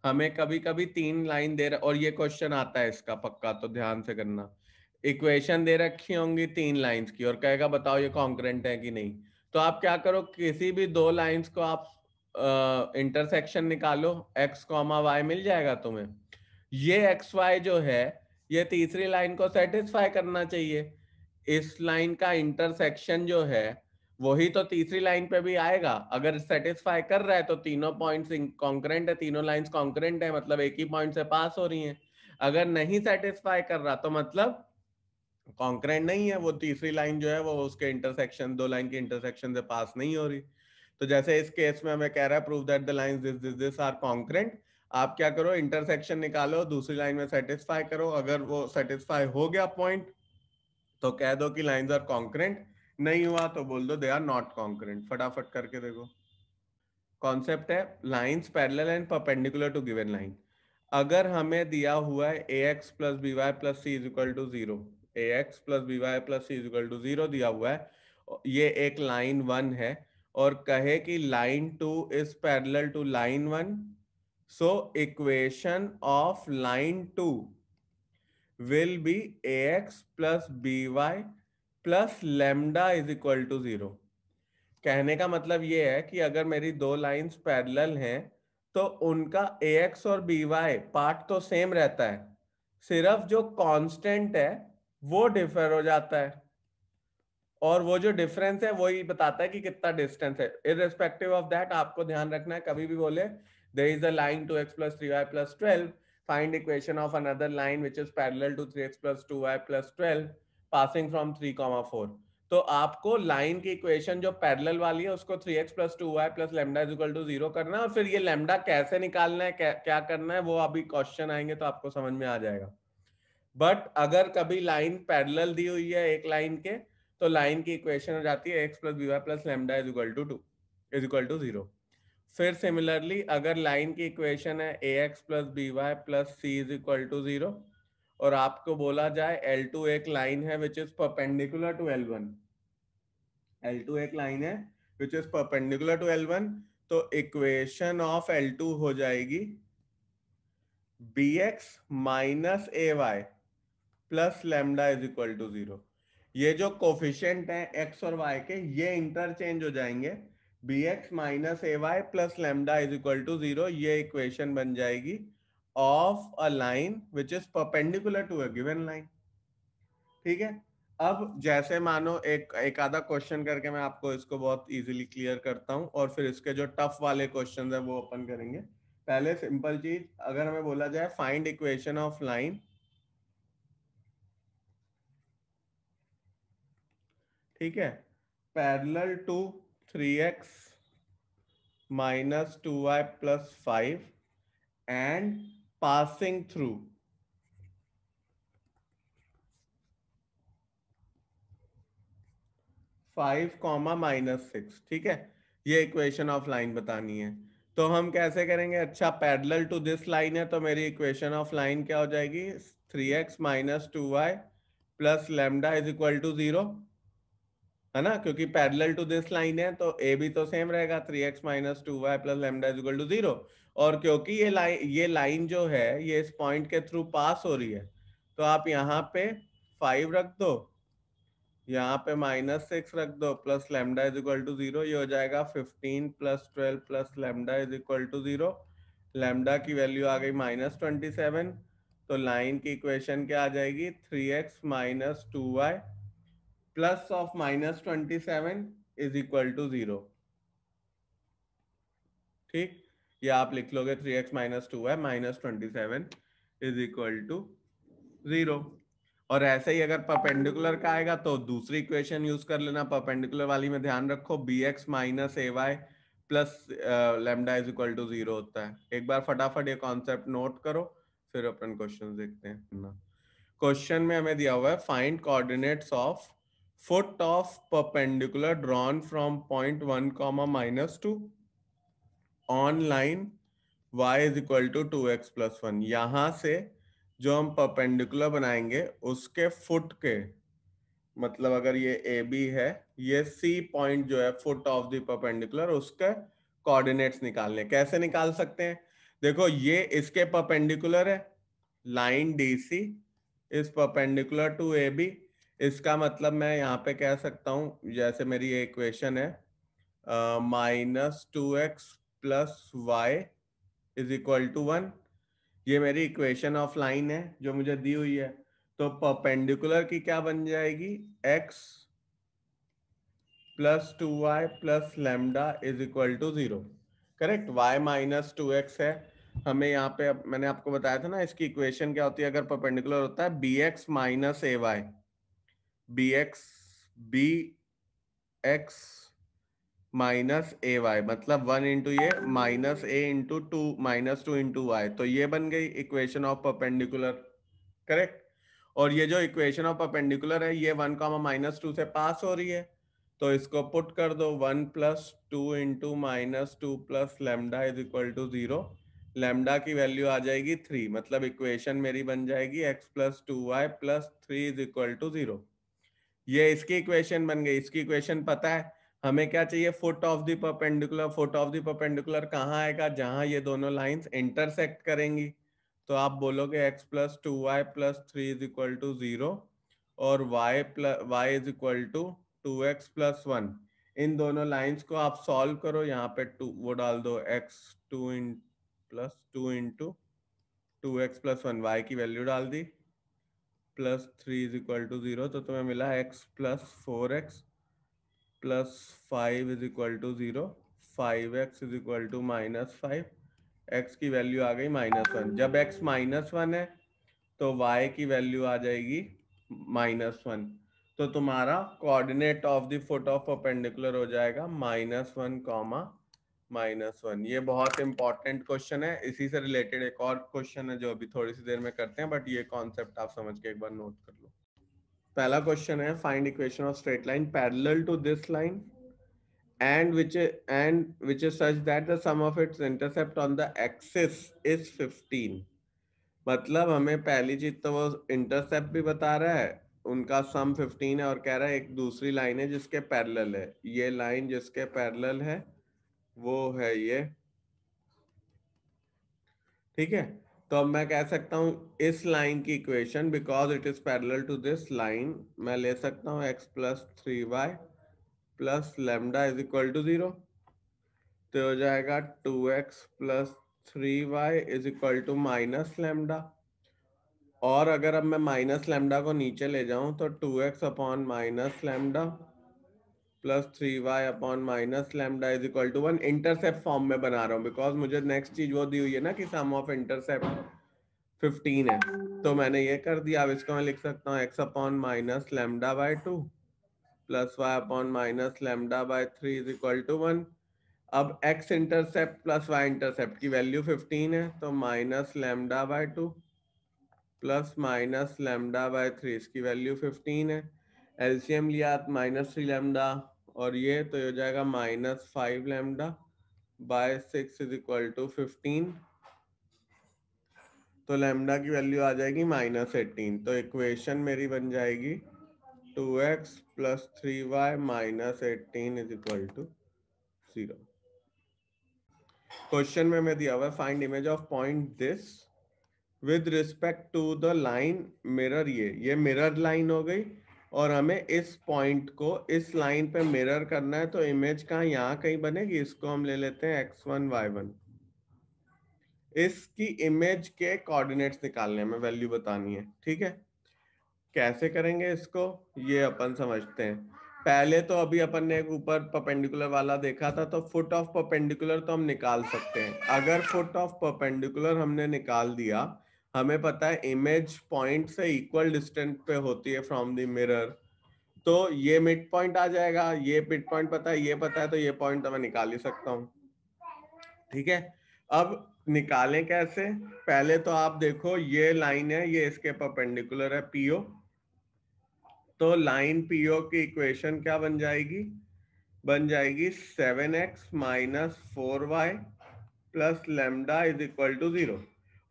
हमें कभी कभी 3 लाइन दे रहा, और ये क्वेश्चन आता है इसका पक्का, तो ध्यान से करना। इक्वेशन दे रखी होंगी 3 लाइंस की, और कहेगा बताओ ये कॉन्करेंट है कि नहीं। तो आप क्या करो, किसी भी 2 लाइंस को आप इंटरसेक्शन निकालो, x, y मिल जाएगा तुम्हें। ये xy जो है ये तीसरी लाइन को सेटिस्फाई करना चाहिए। इस लाइन का इंटरसेक्शन जो है वही तो तीसरी लाइन पे भी आएगा। अगर सेटिस्फाई कर रहा है तो तीनों पॉइंट्स कॉन्करेंट है, तीनों लाइंस कॉन्करेंट है, मतलब एक ही पॉइंट से पास हो रही हैं। अगर नहीं सेटिस्फाई कर रहा तो मतलब कॉन्करेंट नहीं है, वो तीसरी लाइन जो है वो उसके इंटरसेक्शन, 2 लाइन के इंटरसेक्शन से पास नहीं हो रही। तो जैसे इस केस में हमें कह रहा है prove that the lines this are concurrent. आप क्या करो, इंटरसेक्शन निकालो, दूसरी लाइन में सेटिस्फाई करो, अगर वो सेटिस्फाई हो गया पॉइंट तो कह दो कि लाइंस आर कॉन्करेंट, नहीं हुआ तो बोल दो दे आर नॉट कॉन्करेंट। फटाफट करके देखो। कॉन्सेप्ट है lines parallel and perpendicular to given line. अगर हमें दिया हुआ है ax plus b y plus c is equal to 0, ax plus b y plus c is equal to 0 दिया हुआ है, ये एक लाइन 1 है, और कहे कि line 2 is parallel to line 1, so equation of line 2 will be ax plus by plus lambda is equal to 0। कहने का मतलब ये है कि अगर मेरी 2 लाइंस पैरेलल हैं तो उनका ax और by पार्ट तो सेम रहता है, सिर्फ जो कांस्टेंट है वो डिफर हो जाता है, और वो जो डिफरेंस है वही बताता है कि कितना डिस्टेंस है। इररिस्पेक्टिव ऑफ दैट आपको ध्यान रखना है, कभी भी बोले there is a line 2x plus 3y plus 12, find equation of another line which is parallel to 3x plus 2y plus 12 passing from 3, 4। तो आपको लाइन की इक्वेशन जो पैरेलल वाली है उसको 3x plus 2y plus lambda is equal to 0 करना है, और फिर ये लैम्डा कैसे निकालना है, क्या करना है, वो अभी क्वेश्चन आएंगे तो आपको समझ में आ जाएगा। बट अगर कभी लाइन पैरेलल दी हुई है एक लाइन के, तो लाइन की इक्वेशन हो जाती है x plus b y plus lambda is equal to 2 is equal to 0। फिर सिमिलरली अगर लाइन की इक्वेशन है ax plus b y plus c is equal to 0 और आपको बोला जाए L2 एक लाइन है विच is perpendicular to L1, L2 एक लाइन है विच इज परपेंडिकुलर टू L1, तो इक्वेशन ऑफ L2 हो जाएगी bx minus ay plus lambda is equal to 0। ये जो कोफिशिएंट है x और y के, ये इंटरचेंज हो जाएंगे, bx minus a y plus lambda is equal to 0। ये इक्वेशन बन जाएगी of a line which is perpendicular to a given line. ठीक है, अब जैसे मानो एक आधा क्वेश्चन करके मैं आपको इसको बहुत इजीली क्लियर करता हूं, और फिर इसके जो टफ वाले क्वेश्चन है वो ओपन करेंगे। पहले सिंपल चीज, अगर हमें बोला जाए फाइंड इक्वेशन ऑफ लाइन, ठीक है, parallel to 3x minus 2y plus 5 and passing through 5 comma minus 6। ठीक है, ये इक्वेशन ऑफ लाइन बतानी है। तो हम कैसे करेंगे? अच्छा, पैरेलल टू दिस लाइन है तो मेरी इक्वेशन ऑफ लाइन क्या हो जाएगी? 3x minus 2y plus lambda is equal to 0, है ना, क्योंकि पैरेलल टू दिस लाइन है तो ए भी तो सेम रहेगा, 3x minus 2y plus lambda is equal to 0। और क्योंकि ये लाइन जो है ये इस पॉइंट के थ्रू पास हो रही है, तो आप यहाँ पे 5 रख दो, यहाँ पे माइनस 6 रख दो, plus lambda is equal to 0। ये हो जाएगा 15 plus 12 plus lambda is equal to 0। Lambda की वैल्यू आ गई माइनस 27। तो लाइन की इक्वेशन क्या आ जाएगी? 3x minus 2y plus of minus 27 is equal to 0। ठीक, ये आप लिख लोगे 3x minus 2y minus 27 is equal to 0। और ऐसे ही अगर परपेंडिकुलर का आएगा तो दूसरी इक्वेशन यूज कर लेना, परपेंडिकुलर वाली में ध्यान रखो bx minus a y plus lambda is equal to 0 होता है। एक बार फटाफट ये कॉन्सेप्ट नोट करो, फिर अपन क्वेश्चन देखते हैं। क्वेश्चन में हमें दिया हुआ है find coordinates of foot of perpendicular drawn from point 1 comma minus 2 on line y is equal to 2x plus 1। यहां से जो हम परपेंडिकुलर बनाएंगे उसके फुट के, मतलब अगर ये ए बी है, ये सी पॉइंट जो है फुट ऑफ द परपेंडिकुलर, उसके कोऑर्डिनेट्स निकालने। कैसे निकाल सकते हैं? देखो, ये इसके परपेंडिकुलर है, line D C is perpendicular to A B. इसका मतलब मैं यहाँ पे कह सकता हूँ, जैसे मेरी ये इक्वेशन है minus 2x plus Y is equal to 1। ये मेरी इक्वेशन ऑफ लाइन है जो मुझे दी हुई है। तो परपेंडिकुलर की क्या बन जाएगी? x plus 2y plus lambda is equal to 0। Correct, y minus 2x है। हमें यहाँ पे मैंने आपको बताया था ना, इसकी इक्वेशन क्या होती है अगर परपेंडिकुलर होता है? bx minus a Y, bx minus a Y, मतलब 1 इंटू ये माइनस ए इंटू 2 माइनस 2 इंटू वाई। तो ये बन गई इक्वेशन ऑफ परपेंडिकुलर। करेक्ट, और ये जो इक्वेशन ऑफ परपेंडिकुलर है ये 1 कॉमा माइनस 2 से पास हो रही है, तो इसको पुट कर दो, 1 plus 2 into minus 2 plus lambda is equal to 0। Lambda की वैल्यू आ जाएगी 3, मतलब इक्वेशन मेरी बन जाएगी x plus 2y plus 3 is equal to 0। ये इसकी इक्वेशन बन गई। इसकी इक्वेशन पता है हमें क्या चाहिए? Foot of the perpendicular. Foot of the perpendicular कहाँ आएगा? जहां ये दोनों लाइंस इंटरसेक्ट करेंगी। तो आप बोलोगे x plus 2y plus 3 is equal to 0 और y is equal to 2x plus 1। इन दोनों लाइंस को आप सॉल्व करो, यहाँ पे 2 वो डाल दो, x 2 plus 2 into 2x plus 1, y की वैल्यू डाल दी, प्लस 3 इज इक्वल टू 0। तो तुम्हें मिला x plus 4x plus 5 is equal to 0, 5x is equal to minus 5, x की वैल्यू आ गई माइनस 1। जब x माइनस 1 है तो y की वैल्यू आ जाएगी माइनस 1। तो तुम्हारा coordinate of the foot of perpendicular हो जाएगा माइनस 1 कॉमा -1। ये बहुत इंपॉर्टेंट क्वेश्चन है। इसी से रिलेटेड एक और क्वेश्चन है जो अभी थोड़ी सी देर में करते हैं, बट ये कॉन्सेप्ट आप समझ के एक बार नोट कर लो। पहला क्वेश्चन है, find equation of straight line parallel to this line and which is such that the sum of its intercept on the axis is 15। मतलब हमें पहली चीज तो वो इंटरसेप्ट भी बता रहा है, उनका सम 15 है, और कह रहा है एक दूसरी लाइन है जिसके पैरेलल है। ये लाइन जिसके पैरेलल है वो है ये, ठीक है। तो अब मैं कह सकता हूं इस लाइन की equation, because it is parallel to this line, मैं ले सकता हूं x plus 3y plus lambda is equal to 0। तो हो जाएगा 2x plus 3y is equal to minus lambda. और अगर अब मैं माइनस लेमडा को नीचे ले जाऊं तो 2x upon minus lambda plus 3y upon minus lambda is equal to 1। Intercept form में बना रहा हूं बिकॉज मुझे नेक्स्ट चीज वो दी हुई है ना कि सम ऑफ इंटरसेप्ट 15 है, तो मैंने ये कर दिया। अब इसको मैं लिख सकता हूँ x upon minus lambda by 2 plus y upon minus lambda by 3 is equal to 1। अब x intercept plus y intercept की वैल्यू 15 है, तो minus lambda by 2 plus minus lambda by 3, इसकी वैल्यू 15 है। एलसीएम लिया -3 लेमडा और ये, तो ये हो जाएगा -5 lambda by 6 is equal to 15। तो लेमडा की वैल्यू आ जाएगी -18। तो इक्वेशन मेरी बन जाएगी 2x plus 3y -18 is equal to 0। Question में मैं दिया हुआ है find image of point this with respect to the line mirror. ये मिरर लाइन हो गई, और हमें इस पॉइंट को इस लाइन पे मिरर करना है। तो इमेज कहाँ, यहाँ कहीं बनेगी। इसको हम ले लेते हैं x1 y1। इसकी इमेज के कोऑर्डिनेट्स निकालने हैं, हमें वैल्यू बतानी है, ठीक है। कैसे करेंगे इसको, ये अपन समझते हैं। पहले तो अभी अपन ने एक ऊपर परपेंडिकुलर वाला देखा था, तो फुट ऑफ परपेंडिकुलर तो हम निकाल सकते हैं। अगर फुट ऑफ परपेंडिकुलर हमने निकाल दिया, हमें पता है इमेज पॉइंट से इक्वल डिस्टेंस पे होती है फ्रॉम द मिरर, तो ये मिड पॉइंट आ जाएगा। ये मिड पॉइंट पता है, ये पता है, तो ये पॉइंट तो मैं निकाल ही सकता हूँ, ठीक है। अब निकालें कैसे, पहले तो आप देखो ये लाइन है, ये इसके परपेंडिकुलर है पीओ। तो लाइन पीओ की इक्वेशन क्या बन जाएगी, बन जाएगी 7x minus 4y plus lambda is equal to 0।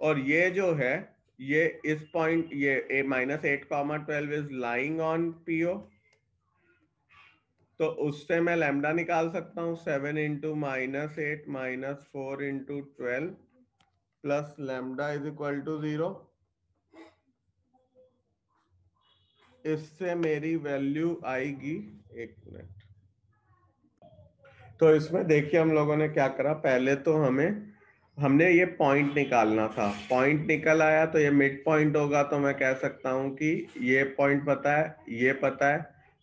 और ये जो है, ये इस पॉइंट, ये -8, 12 इज लाइंग ऑन पीओ, तो उससे मैं लेमडा निकाल सकता हूँ 7 into -8 minus 4 into 12 plus lambda is equal to 0। इससे मेरी वैल्यू आएगी, एक मिनट। तो इसमें देखिए हम लोगों ने क्या करा, पहले तो हमने ये पॉइंट निकालना था। पॉइंट निकल आया तो ये मिड पॉइंट होगा, तो मैं कह सकता हूँ कि ये पॉइंट पता है, ये पता है,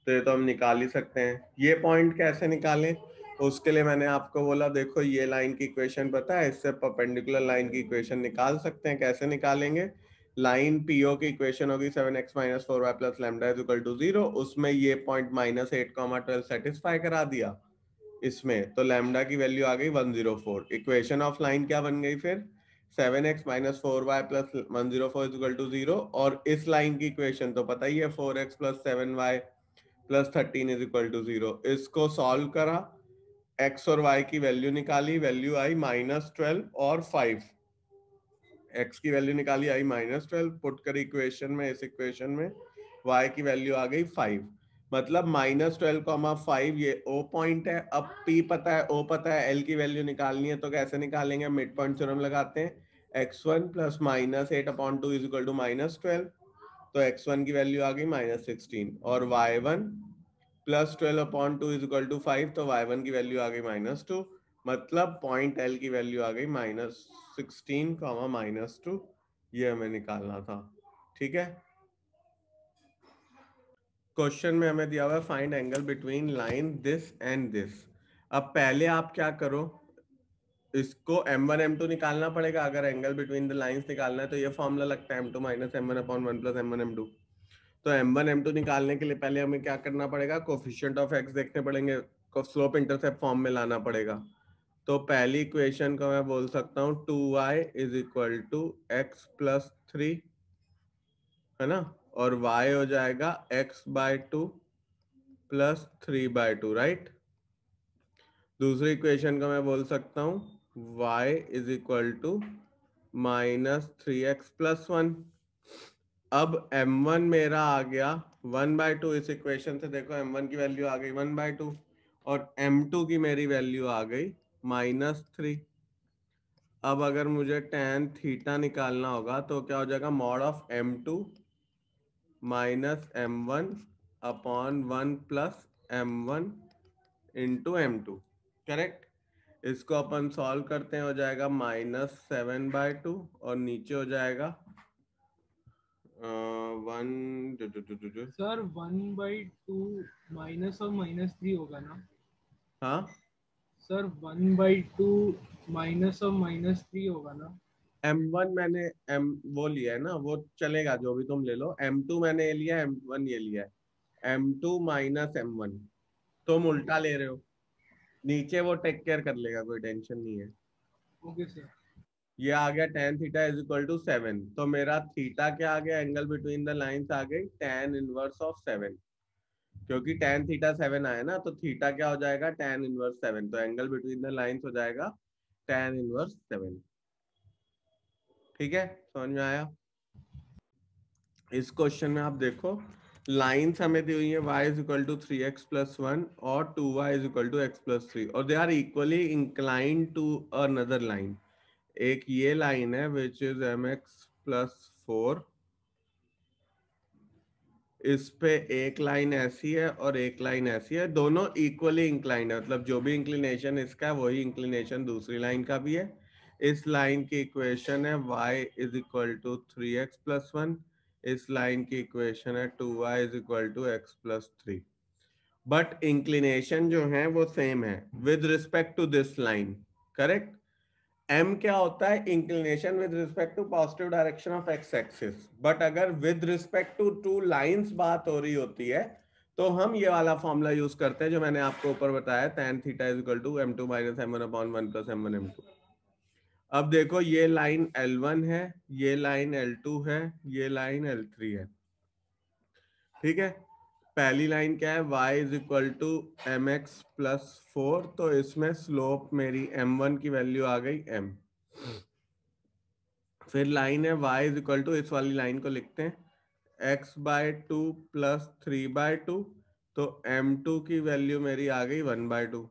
तो ये तो हम निकाल ही सकते हैं। ये पॉइंट कैसे निकालें, उसके लिए मैंने आपको बोला देखो ये लाइन की इक्वेशन पता है, इससे परपेंडिकुलर लाइन की इक्वेशन निकाल सकते हैं। कैसे निकालेंगे, लाइन पीओ की इक्वेशन होगी 7x minus 4y plus lambda is equal to 0। उसमें ये पॉइंट -8, 12 सेटिस्फाई करा दिया इसमें, तो लैम्डा की वैल्यू आ गई 104। इक्वेशन ऑफ लाइन क्या बन गई फिर, 7x minus 4y plus 104 is equal to 0। और इस लाइन की इक्वेशन तो पता ही है, 4x plus 7y plus 13 is equal to 0। इसको सॉल्व करा, x और y की वैल्यू निकाली, वैल्यू आई -12 और 5। x की वैल्यू निकाली, आई -12, पुट करी इक्वेशन में, इस इक्वेशन में y की वैल्यू आ गई 5। मतलब -12,5 ये O पॉइंट है। अब P पता है, O पता है, L की वैल्यू निकालनी है, तो कैसे निकालेंगे, मिड पॉइंट थ्योरम लगाते हैं। x1 plus -8/2 is equal to -12, तो x1 की वैल्यू आ गई -16, और y1 plus 12/2 is equal to 5, तो y1 की वैल्यू आ गई -2। मतलब पॉइंट L की वैल्यू आ गई -16, -2। ये हमें निकालना था, ठीक है। क्वेश्चन में हमें दिया हुआ है find angle between line this and this. अब पहले आप क्या करो, इसको m1 m2 निकालना पड़ेगा। अगर एंगल बिटवीन द लाइंस निकालना है तो ये फॉर्मूला लगता है m2 minus m1/1 plus m1 m2। तो m1 m2 निकालने के लिए पहले हमें क्या करना पड़ेगा, कोफिशिएंट ऑफ x देखने पड़ेंगे, को स्लोप इंटरसेप्ट फॉर्म में लाना पड़ेगा। तो पहली इक्वेशन को मैं बोल सकता हूँ 2y is equal to x plus 3, है ना, और y हो जाएगा x/2 प्लस 3/2, राइट। दूसरी इक्वेशन को मैं बोल सकता हूँ y is equal to -3x plus 1। अब m1 मेरा आ गया 1/2, इस इक्वेशन से देखो m1 की वैल्यू आ गई 1/2 और m2 की मेरी वैल्यू आ गई -3। अब अगर मुझे tan थीटा निकालना होगा तो क्या हो जाएगा, mod of m2 minus m1 upon 1 plus m1 into m2, correct. इसको अपन सॉल्व करते हैं, हो जाएगा -7/2 और नीचे हो जाएगा 1। सर 1/2 माइनस और -3 होगा ना? हाँ सर 1/2 माइनस और -3 होगा ना? m1 मैंने m वो लिया है ना, वो चलेगा जो भी तुम ले लो। m2 मैंने ये लिया, m1 ये लिया है। m2 माइनस m1 तुम उल्टा ले रहे हो, नीचे वो टेक केयर कर लेगा, कोई टेंशन नहीं है। Okay sir. ये आ गया tan theta is equal to 7, तो मेरा थीटा क्या आ गया, एंगल बिटवीन द लाइंस आ गई tan इनवर्स ऑफ 7, क्योंकि tan थीटा 7 आया ना, तो थीटा क्या हो जाएगा tan इनवर्स 7, तो एंगल बिटवीन द लाइंस हो जाएगा tan इनवर्स 7। ठीक है, समझ में आया। इस क्वेश्चन में आप देखो लाइंस हमें दी हुई है y is equal to 3x plus 1 और 2y is equal to x plus 3, और they are equally inclined to another line. एक ये लाइन है विच इज mx प्लस 4, इस पे एक लाइन ऐसी है और एक लाइन ऐसी है, दोनों इक्वली इंक्लाइंड है, मतलब जो भी इंक्लिनेशन इसका है वही इंक्लिनेशन दूसरी लाइन का भी है। इस लाइन की इक्वेशन है y is equal to 3x plus 1, इस लाइन की इक्वेशन है 2y is equal to x plus 3, but inclination जो है वो सेम है with respect to this line, correct. m क्या होता है, inclination with respect to positive direction of x axis, but अगर with respect to two lines बात हो रही होती है तो हम ये वाला फॉर्मूला यूज करते हैं जो मैंने आपको ऊपर बताया, tan theta is equal to m2 minus m1 upon 1 plus m1 m2। अब देखो ये लाइन L1 है, ये लाइन L2 है, ये लाइन L3 है, ठीक है। पहली लाइन क्या है, y is equal to mx plus 4, तो इसमें स्लोप मेरी m1 की वैल्यू आ गई m। फिर लाइन है y इज इक्वल टू, इस वाली लाइन को लिखते हैं x/2 प्लस 3/2, तो m2 की वैल्यू मेरी आ गई 1/2।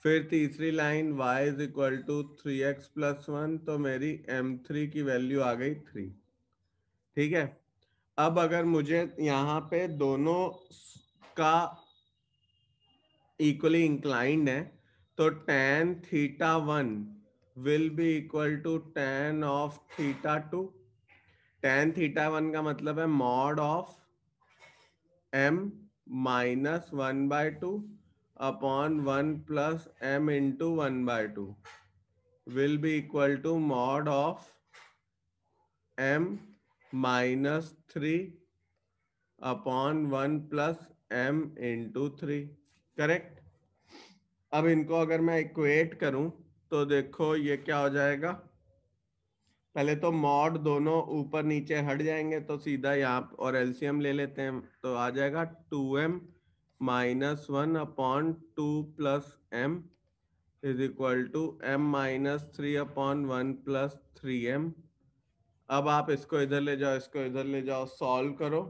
फिर तीसरी line y is equal to 3x plus 1, तो मेरी m3 की वैल्यू आ गई 3, ठीक है। अब अगर मुझे यहाँ पे दोनों का इक्वली इंक्लाइंड है तो tan theta 1 will be equal to tan of theta 2। tan theta 1 का मतलब है mod of m minus 1/2 upon 1 plus m into 1/2 will be equal to mod of m minus 3 upon 1 plus m into 3, correct. अब इनको अगर मैं equate करूं तो देखो ये क्या हो जाएगा, पहले तो मॉड दोनों ऊपर नीचे हट जाएंगे तो सीधा यहाँ और एलसीएम ले लेते हैं, तो आ जाएगा 2m minus 1 upon 2 plus m is equal to m minus 3 upon 1 plus 3m। अब आप इसको इधर ले जाओ, इसको इधर ले जाओ, सॉल्व करो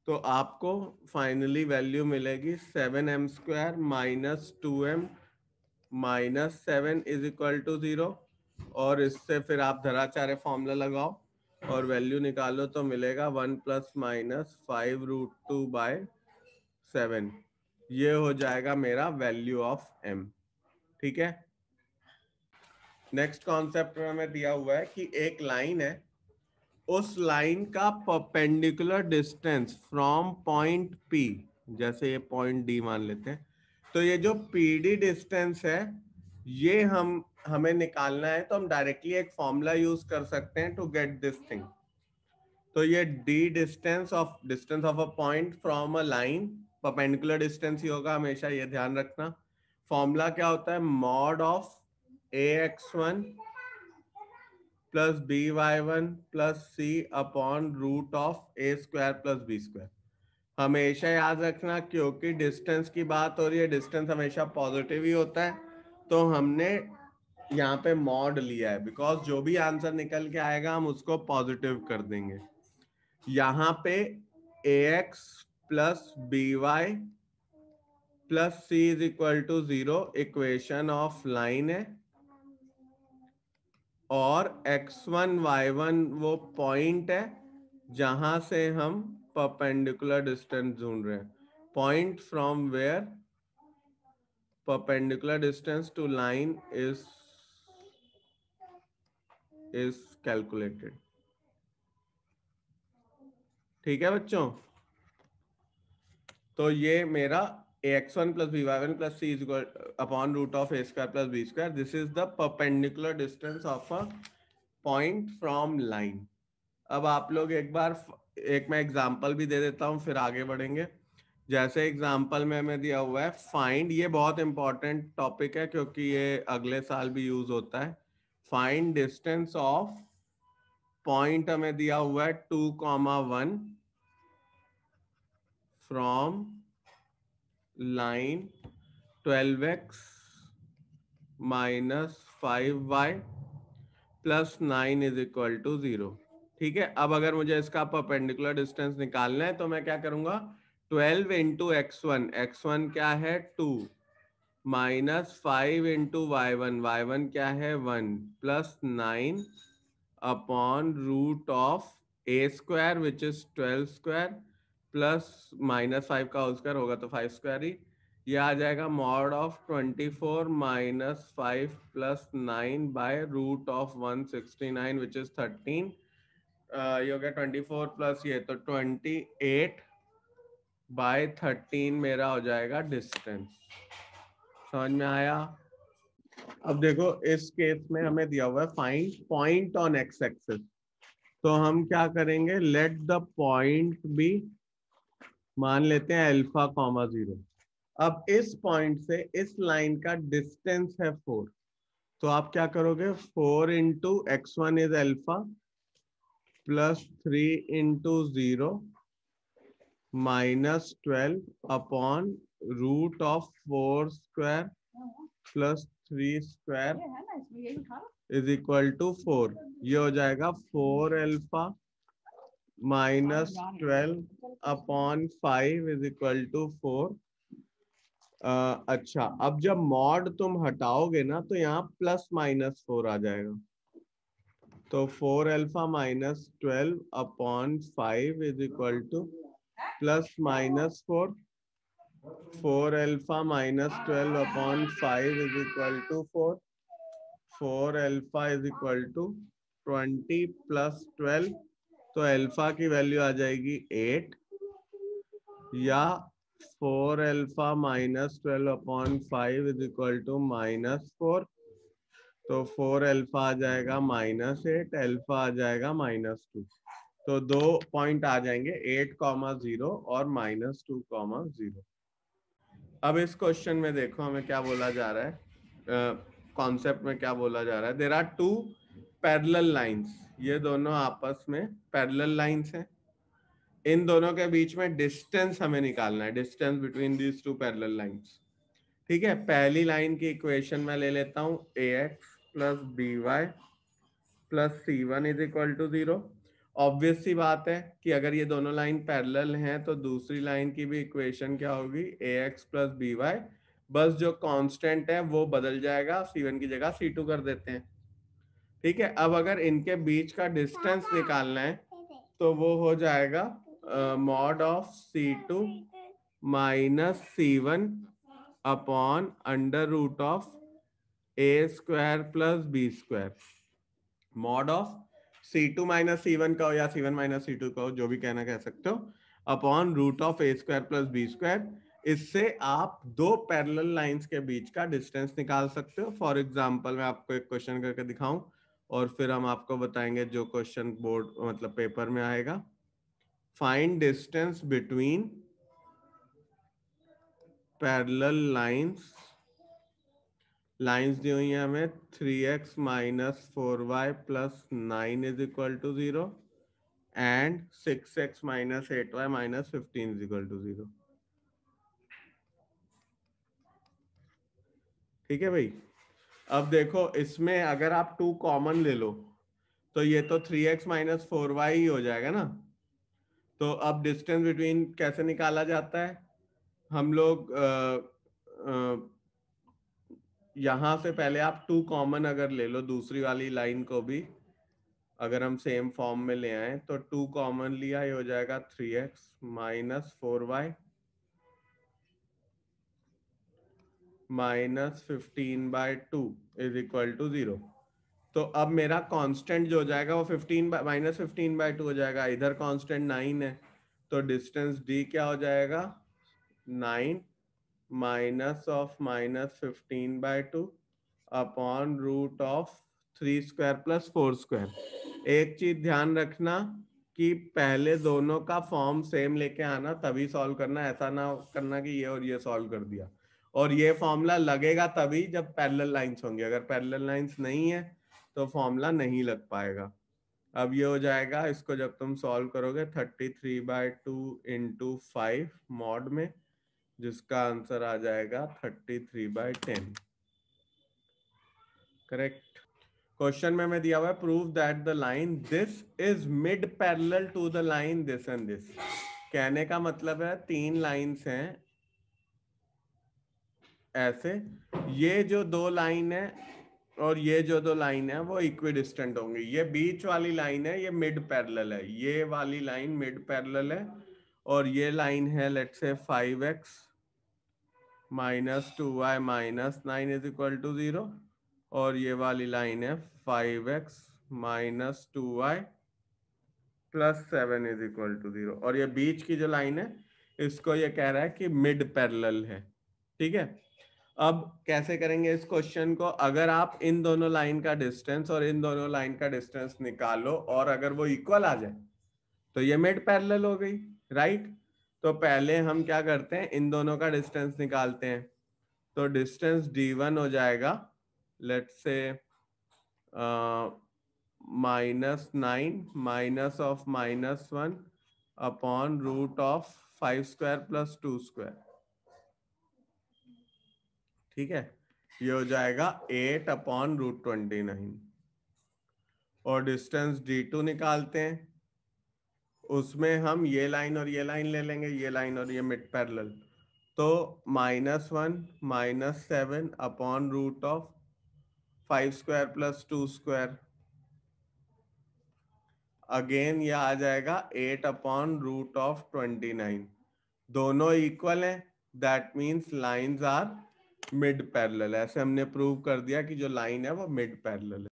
तो आपको फाइनली वैल्यू मिलेगी 7m² minus 2m minus 7 is equal to 0, और इससे फिर आप धराचार्य फॉर्मूला लगाओ और वैल्यू निकालो तो मिलेगा 1 प्लस माइनस 5√2/7, ये हो जाएगा मेरा वैल्यू ऑफ m, ठीक है। नेक्स्ट कॉन्सेप्ट में हमें दिया हुआ है कि एक लाइन है, उस लाइन का perpendicular distance from point P, जैसे ये पॉइंट D मान लेते हैं, तो ये जो PD डिस्टेंस है ये हमें निकालना है, तो हम डायरेक्टली एक फॉर्मूला यूज कर सकते हैं टू गेट दिस थिंग। तो ये D distance of a point from a line, perpendicular distance ही होगा हमेशा, ये ध्यान रखना। फॉर्मूला क्या होता है, mod of ax1 plus by1 plus c upon root of a square plus b square. हमेशा याद रखना, क्योंकि डिस्टेंस की बात हो रही है, डिस्टेंस हमेशा पॉजिटिव ही होता है, तो हमने यहाँ पे मॉड लिया है, बिकॉज जो भी आंसर निकल के आएगा हम उसको पॉजिटिव कर देंगे। यहाँ पे ax plus by plus c is equal to 0 equation of line है, और x1 y1 वो पॉइंट है जहां से हम परपेंडिकुलर डिस्टेंस ढूंढ रहे हैं, point from where perpendicular distance to line is calculated। ठीक है बच्चों, तो ये मेरा ax1 plus by1 plus c is equal upon root of a square plus b square, this is the perpendicular distance of a point from line। अब आप लोग एक बार एक मैं एग्जांपल भी दे देता हूं, फिर आगे बढ़ेंगे। जैसे एग्जांपल में हमें दिया हुआ है फाइंड, ये बहुत इंपॉर्टेंट टॉपिक है क्योंकि ये अगले साल भी यूज होता है। फाइंड डिस्टेंस ऑफ पॉइंट हमें दिया हुआ है 2,1 from line 12x minus 5y plus 9 is equal to 0। ठीक है, अब अगर मुझे इसका परपेंडिकुलर डिस्टेंस निकालना है तो मैं क्या करूंगा, 12 इंटू x1, x1 क्या है 2, माइनस 5 इंटू y1 क्या है 1, plus 9 upon root of a square which is 12 square plus minus 5 का होल स्क्वायर होगा तो 5 स्क्वायर ही, ये आ जाएगा mod of 24 minus 5 plus 9 by root of 169 which is 13। ये हो गया 24 प्लस ये तो 28 बाय 13 मेरा हो जाएगा डिस्टेंस। समझ में आया? अब देखो इस केस में हमें दिया हुआ है find point on x axis, तो हम क्या करेंगे, लेट द पॉइंट बी, मान लेते हैं अल्फा कॉमा 0। अब इस पॉइंट से इस लाइन का डिस्टेंस है 4, तो आप क्या करोगे, 4 into x1 is alpha plus 3 into 0 minus 12 upon root of 4 square plus 3 square is equal to 4। ये हो जाएगा 4 alpha minus 12 upon 5 is equal to 4। अच्छा, अब जब मॉड तुम हटाओगे ना तो यहाँ प्लस माइनस 4 आ जाएगा, तो 4 alpha minus 12 upon 5 is equal to plus minus 4, 4 alpha minus 12 upon 5 is equal to 4, 4 alpha is equal to 20 plus 12, तो अल्फा की वैल्यू आ जाएगी 8, या 4 alpha minus 12 upon 5 is equal to minus 4, तो 4 अल्फा आ जाएगा minus 8, alpha आ जाएगा minus 2, तो 2 point आ जाएंगे 8,0 और माइनस 2,0। अब इस क्वेश्चन में देखो हमें क्या बोला जा रहा है, कॉन्सेप्ट में क्या बोला जा रहा है, there are two parallel lines, ये दोनों आपस में पैरेलल लाइंस हैं, इन दोनों के बीच में डिस्टेंस हमें निकालना है, distance between these two parallel lines. ठीक है, पहली लाइन की इक्वेशन मैं ले लेता हूं, ax plus by plus c1 is equal to 0। Obvious सी बात है कि अगर ये दोनों लाइन पैरेलल हैं तो दूसरी लाइन की भी इक्वेशन क्या होगी, ax प्लस by, बस जो कांस्टेंट है वो बदल जाएगा, c1 की जगह c2 कर देते हैं। ठीक है, अब अगर इनके बीच का डिस्टेंस निकालना है तो वो हो जाएगा mod of c2 minus c1 upon under root of a square plus b square, mod of c2 minus c1 का हो या c1 माइनस c2 का हो, जो भी कहना कह सकते हो, upon root of a square plus b square. इससे आप दो पैरेलल लाइंस के बीच का डिस्टेंस निकाल सकते हो। फॉर एग्जांपल मैं आपको एक क्वेश्चन करके दिखाऊं और फिर हम आपको बताएंगे जो क्वेश्चन बोर्ड मतलब पेपर में आएगा। Find distance between parallel lines lines दी हुई है हमें 3x minus 4y plus 9 is equal to 0 and 6x minus 8y minus 15 is equal to 0। ठीक है भाई। अब देखो इसमें अगर आप 2 कॉमन ले लो तो ये तो 3x माइनस 4y ही हो जाएगा ना। तो अब डिस्टेंस बिटवीन कैसे निकाला जाता है? हम लोग यहां से पहले आप 2 कॉमन अगर ले लो दूसरी वाली लाइन को भी, अगर हम सेम फॉर्म में ले आए तो 2 कॉमन लिया, ये हो जाएगा 3x minus 4y minus 15/2 is equal to 0। तो अब मेरा कांस्टेंट जो हो जाएगा वो 15 माइनस 15/2 हो जाएगा। इधर कांस्टेंट 9 है तो डिस्टेंस d क्या हो जाएगा? 9 minus of minus 15/2 upon root of 3 square plus 4 square. एक चीज ध्यान रखना कि पहले दोनों का फॉर्म सेम लेके आना तभी सॉल्व करना, ऐसा ना करना कि ये और ये सॉल्व कर दिया। और ये फॉर्मूला लगेगा तभी जब पैरेलल लाइंस होंगी, अगर पैरेलल लाइंस नहीं है तो फॉर्मूला नहीं लग पाएगा। अब ये हो जाएगा, इसको जब तुम सॉल्व करोगे 33/2 इंटू 5 मॉड में, जिसका आंसर आ जाएगा 33/10। करेक्ट। क्वेश्चन में मैं दिया हुआ है prove that the line this is mid parallel to the line this and this. कहने का मतलब है 3 लाइंस हैं ऐसे, ये जो 2 लाइन है और ये जो 2 लाइन है वो इक्विडिस्टेंट होंगी। ये बीच वाली लाइन है ये मिड पैरेलल है, ये वाली लाइन मिड पैरेलल है, और ये लाइन है let's say 5x minus 2y minus 9 is equal to 0, और ये वाली लाइन है 5x minus 2y plus 7 is equal to 0, और ये बीच की जो लाइन है इसको ये कह रहा है कि मिड पैरेलल है। ठीक है। अब कैसे करेंगे इस क्वेश्चन को? अगर आप इन दोनों लाइन का डिस्टेंस और इन दोनों लाइन का डिस्टेंस निकालो और अगर वो इक्वल आ जाए तो ये मिड पैरेलल हो गई, राइट। तो पहले हम क्या करते हैं, इन दोनों का डिस्टेंस निकालते हैं। तो डिस्टेंस d1 हो जाएगा let's say -9 minus of -1 upon root of 5 square plus 2 square. ठीक है, ये हो जाएगा 8 अपॉन रूट 29। और डिस्टेंस d2 निकालते हैं, उसमें हम ये लाइन और ये लाइन ले लेंगे, ये लाइन और ये मिड पैरेलल। तो -1 -7 upon root of 5 square plus 2 square. Again ये आ जाएगा 8 अपॉन रूट ऑफ 29। दोनों इक्वल हैं, that means lines are mid parallel. ऐसे हमने प्रूव कर दिया कि जो लाइन है वो मिड पैरेलल है।